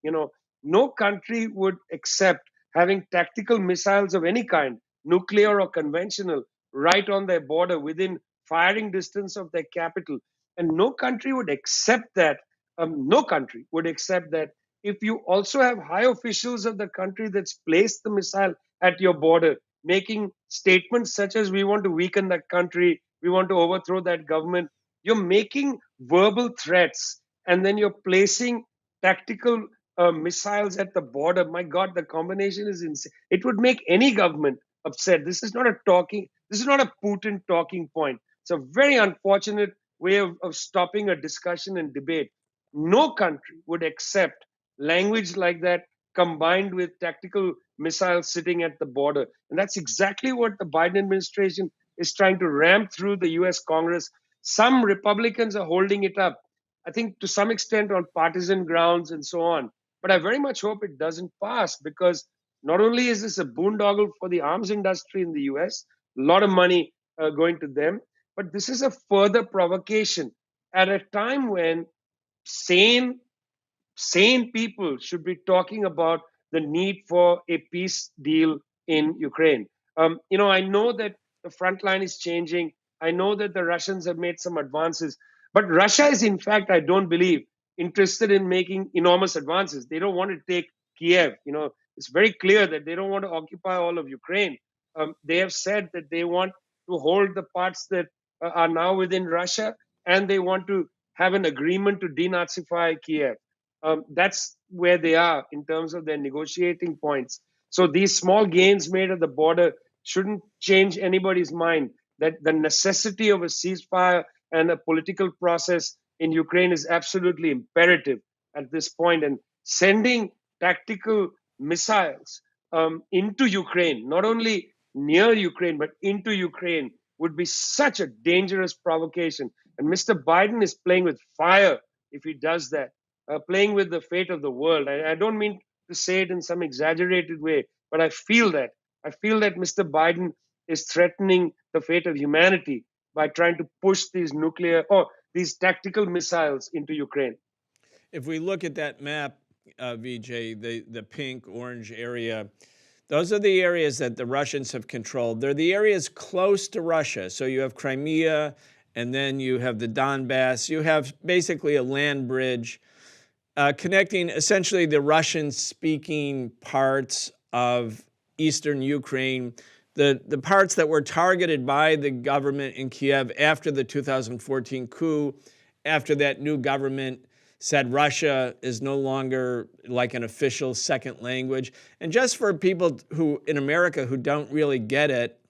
No country would accept having tactical missiles of any kind, nuclear or conventional, right on their border within firing distance of their capital. And no country would accept that. No country would accept that if you also have high officials of the country that's placed the missile at your border making statements such as, we want to weaken that country, we want to overthrow that government. You're making verbal threats, and then you're placing tactical missiles at the border. My God, the combination is insane. It would make any government upset. This is not a Putin talking point. It's a very unfortunate way of stopping a discussion and debate. No country would accept language like that combined with tactical missiles sitting at the border. And that's exactly what the Biden administration is trying to ram through the US Congress. Some Republicans are holding it up, I think, to some extent on partisan grounds and so on. But I very much hope it doesn't pass, because not only is this a boondoggle for the arms industry in the US, a lot of money going to them, but this is a further provocation at a time when sane people should be talking about the need for a peace deal in Ukraine. I know that the front line is changing. I know that the Russians have made some advances, but Russia is, in fact, I don't believe, interested in making enormous advances. They don't want to take Kiev. It's very clear that they don't want to occupy all of Ukraine. They have said that they want to hold the parts that are now within Russia, and they want to have an agreement to denazify Kiev. That's where they are in terms of their negotiating points. So these small gains made at the border shouldn't change anybody's mind that the necessity of a ceasefire and a political process in Ukraine is absolutely imperative at this point. And sending tactical missiles into Ukraine, not only near Ukraine, but into Ukraine, would be such a dangerous provocation. And Mr. Biden is playing with fire if he does that. Playing with the fate of the world. I don't mean to say it in some exaggerated way, but I feel that. I feel that Mr. Biden is threatening the fate of humanity by trying to push these nuclear or these tactical missiles into Ukraine. If we look at that map, Vijay, the pink, orange area, those are the areas that the Russians have controlled. They're the areas close to Russia. So you have Crimea, and then you have the Donbass. You have basically a land bridge connecting essentially the Russian-speaking parts of eastern Ukraine, the parts that were targeted by the government in Kiev after the 2014 coup, after that new government said Russia is no longer like an official second language. And just for people who in America who don't really get it,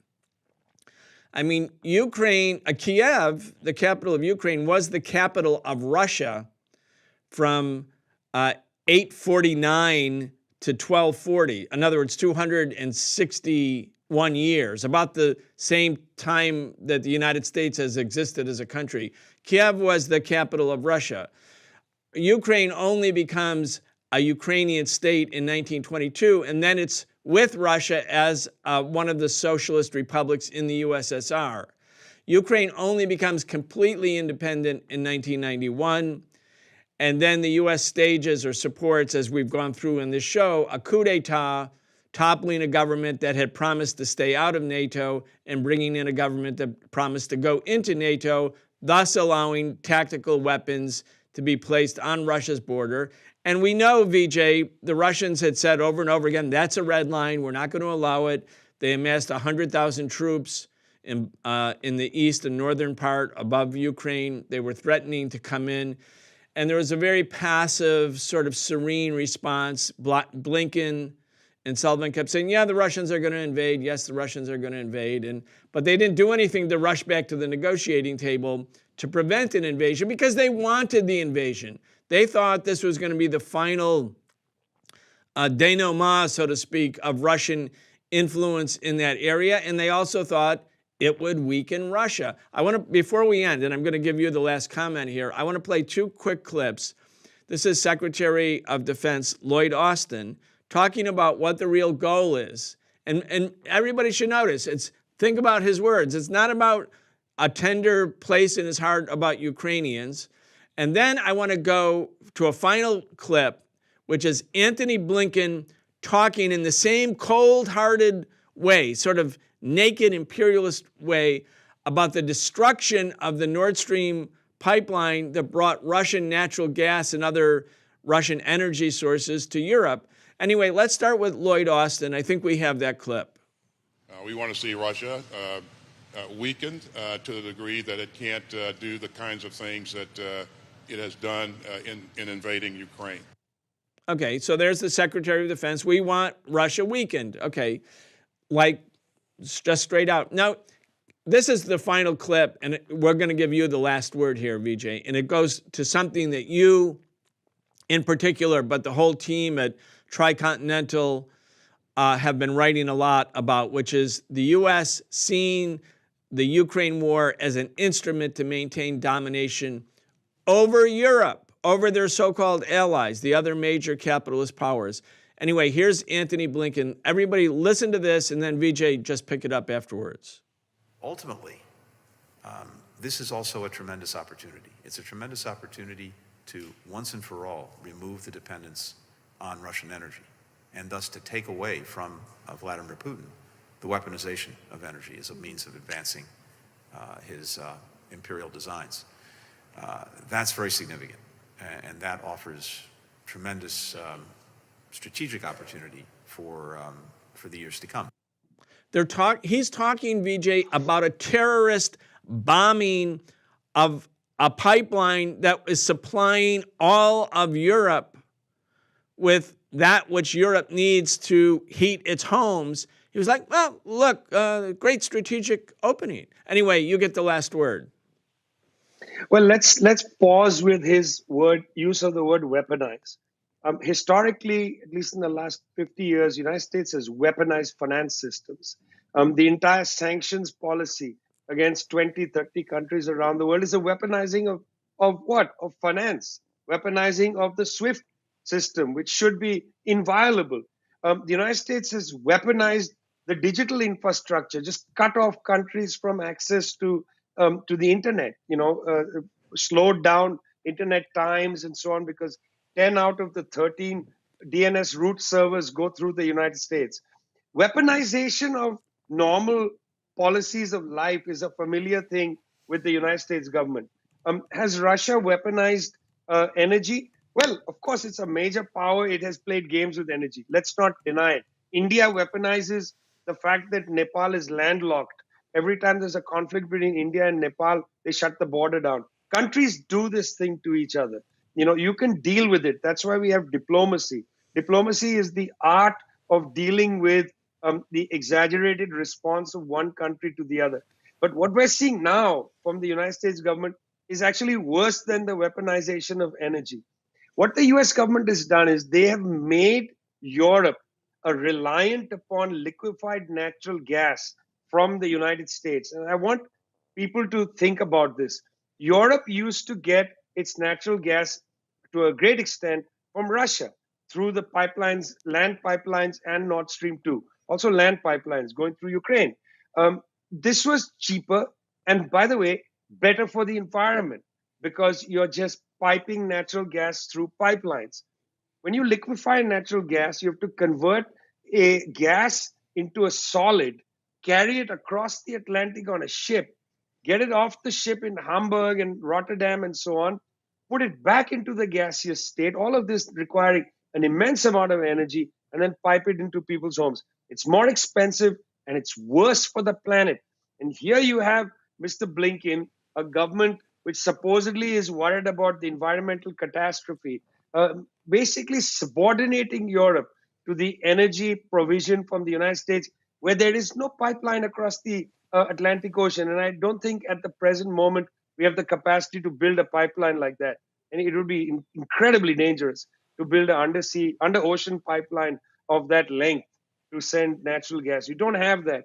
I mean, Ukraine, Kiev, the capital of Ukraine, was the capital of Russia from 849 to 1240. In other words, 261 years, about the same time that the United States has existed as a country. Kiev was the capital of Russia. Ukraine only becomes a Ukrainian state in 1922, and then it's with Russia as one of the socialist republics in the USSR. Ukraine only becomes completely independent in 1991, and then the US stages or supports, as we've gone through in this show, a coup d'etat, toppling a government that had promised to stay out of NATO and bringing in a government that promised to go into NATO, thus allowing tactical weapons to be placed on Russia's border. And we know, Vijay, the Russians had said over and over again, that's a red line, we're not going to allow it. They amassed 100,000 troops in the east and northern part above Ukraine. They were threatening to come in. And there was a very passive, sort of serene response. Blinken and Sullivan kept saying, yeah, the Russians are going to invade. Yes, the Russians are going to invade. But they didn't do anything to rush back to the negotiating table to prevent an invasion because they wanted the invasion. They thought this was going to be the final denouement, so to speak, of Russian influence in that area. And they also thought it would weaken Russia. Before we end, and I'm going to give you the last comment here, I want to play two quick clips. This is Secretary of Defense Lloyd Austin talking about what the real goal is. And everybody should notice, think about his words. It's not about a tender place in his heart about Ukrainians. And then I want to go to a final clip, which is Antony Blinken talking in the same cold-hearted way, sort of naked imperialist way, about the destruction of the Nord Stream pipeline that brought Russian natural gas and other Russian energy sources to Europe. Anyway, let's start with Lloyd Austin. I think we have that clip. We want to see Russia weakened to the degree that it can't do the kinds of things that it has done in invading Ukraine. Okay, so there's the Secretary of Defense. We want Russia weakened. Okay, like just straight out. Now, this is the final clip, and we're going to give you the last word here, Vijay. And it goes to something that you, in particular, but the whole team at Tricontinental have been writing a lot about, which is the U.S. seeing the Ukraine war as an instrument to maintain domination over Europe, over their so-called allies, the other major capitalist powers. Anyway, here's Antony Blinken. Everybody listen to this, and then Vijay, just pick it up afterwards. Ultimately, this is also a tremendous opportunity. It's a tremendous opportunity to, once and for all, remove the dependence on Russian energy, and thus to take away from Vladimir Putin the weaponization of energy as a means of advancing his imperial designs. That's very significant, and that offers tremendous strategic opportunity for the years to come. He's talking, Vijay, about a terrorist bombing of a pipeline that is supplying all of Europe with that which Europe needs to heat its homes. He was like, well, look, great strategic opening. Anyway, you get the last word. Well, let's pause with his use of the word weaponize. Historically, at least in the last 50 years, the United States has weaponized finance systems. The entire sanctions policy against 20, 30 countries around the world is a weaponizing of what? Of finance, weaponizing of the SWIFT system, which should be inviolable. The United States has weaponized the digital infrastructure, just cut off countries from access to the internet, slowed down internet times and so on, because 10 out of the 13 DNS root servers go through the United States. Weaponization of normal policies of life is a familiar thing with the United States government. Has Russia weaponized energy? Well, of course, it's a major power. It has played games with energy. Let's not deny it. India weaponizes the fact that Nepal is landlocked. Every time there's a conflict between India and Nepal, they shut the border down. Countries do this thing to each other. You can deal with it. That's why we have diplomacy. Diplomacy is the art of dealing with the exaggerated response of one country to the other. But what we're seeing now from the United States government is actually worse than the weaponization of energy. What the US government has done is they have made Europe reliant upon liquefied natural gas from the United States. And I want people to think about this. Europe used to get its natural gas to a great extent from Russia through the pipelines, land pipelines, and Nord Stream 2. Also land pipelines going through Ukraine. This was cheaper and, by the way, better for the environment because you're just piping natural gas through pipelines. When you liquefy natural gas, you have to convert a gas into a solid, carry it across the Atlantic on a ship, get it off the ship in Hamburg and Rotterdam and so on, put it back into the gaseous state, all of this requiring an immense amount of energy, and then pipe it into people's homes. It's more expensive and it's worse for the planet. And here you have Mr. Blinken, a government which supposedly is worried about the environmental catastrophe, basically subordinating Europe to the energy provision from the United States, where there is no pipeline across the Atlantic Ocean. And I don't think at the present moment we have the capacity to build a pipeline like that. And it would be incredibly dangerous to build an under-ocean pipeline of that length to send natural gas. You don't have that.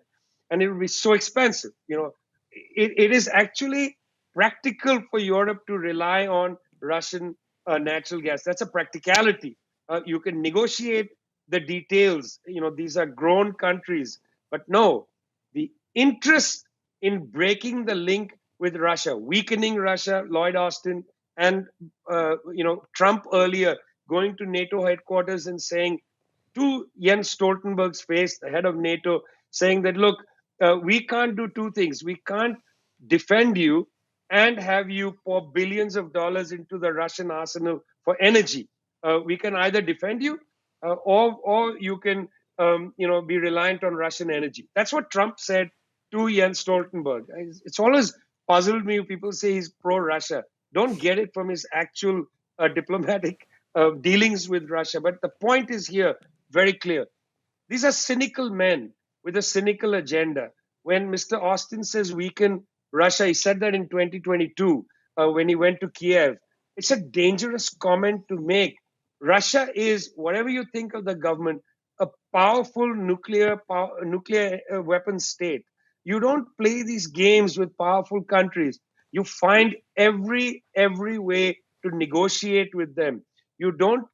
And it would be so expensive. It is actually practical for Europe to rely on Russian natural gas. That's a practicality. You can negotiate the details. These are grown countries. But no, the interest in breaking the link with Russia, weakening Russia, Lloyd Austin, and Trump earlier going to NATO headquarters and saying to Jens Stoltenberg's face, the head of NATO, saying that, look, we can't do two things. We can't defend you and have you pour billions of dollars into the Russian arsenal for energy. We can either defend you or you can be reliant on Russian energy. That's what Trump said to Jens Stoltenberg. It's always puzzled me when people say he's pro-Russia. Don't get it from his actual diplomatic dealings with Russia. But the point is here very clear. These are cynical men with a cynical agenda. When Mr. Austin says weaken Russia, he said that in 2022 when he went to Kiev. It's a dangerous comment to make. Russia is, whatever you think of the government, a powerful nuclear weapon state. You don't play these games with powerful countries. You find every way to negotiate with them. You don't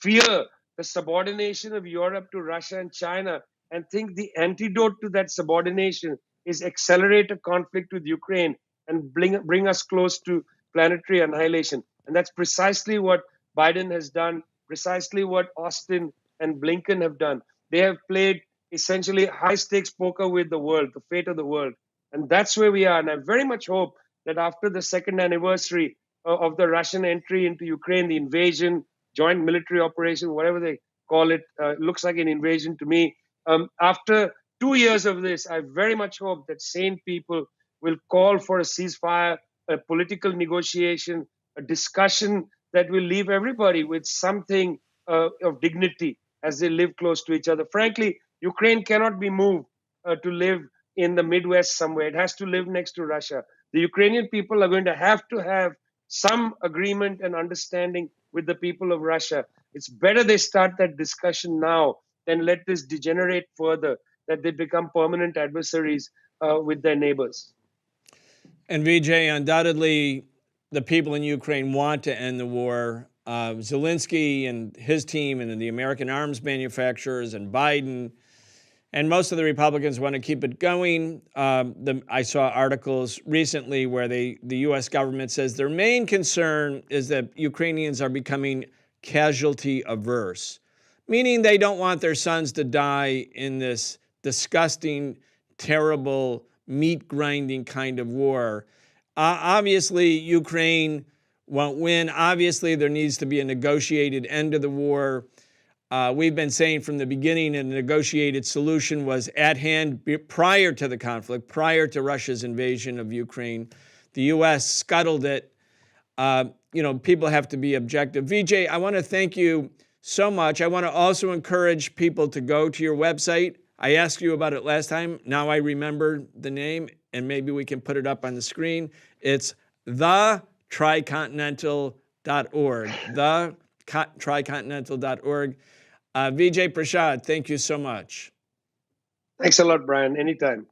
fear the subordination of Europe to Russia and China and think the antidote to that subordination is accelerate a conflict with Ukraine and bring us close to planetary annihilation. And that's precisely what Biden has done, precisely what Austin and Blinken have done. They have played essentially high-stakes poker with the world, the fate of the world. And that's where we are. And I very much hope that after the second anniversary of the Russian entry into Ukraine, the invasion, joint military operation, whatever they call it, looks like an invasion to me. After 2 years of this, I very much hope that sane people will call for a ceasefire, a political negotiation, a discussion that will leave everybody with something of dignity as they live close to each other. Frankly, Ukraine cannot be moved to live in the Midwest somewhere. It has to live next to Russia. The Ukrainian people are going to have some agreement and understanding with the people of Russia. It's better they start that discussion now than let this degenerate further, that they become permanent adversaries with their neighbors. And Vijay, undoubtedly, the people in Ukraine want to end the war. Zelensky and his team and the American arms manufacturers and Biden And most of the Republicans want to keep it going. I saw articles recently where the U.S. government says their main concern is that Ukrainians are becoming casualty averse, meaning they don't want their sons to die in this disgusting, terrible, meat-grinding kind of war. Obviously, Ukraine won't win. Obviously, there needs to be a negotiated end to the war. We've been saying from the beginning a negotiated solution was at hand prior to the conflict, prior to Russia's invasion of Ukraine. The U.S. scuttled it. People have to be objective. Vijay, I want to thank you so much. I want to also encourage people to go to your website. I asked you about it last time. Now I remember the name, and maybe we can put it up on the screen. It's thetricontinental.org, thetricontinental.org. Vijay Prashad, thank you so much. Thanks a lot, Brian. Anytime.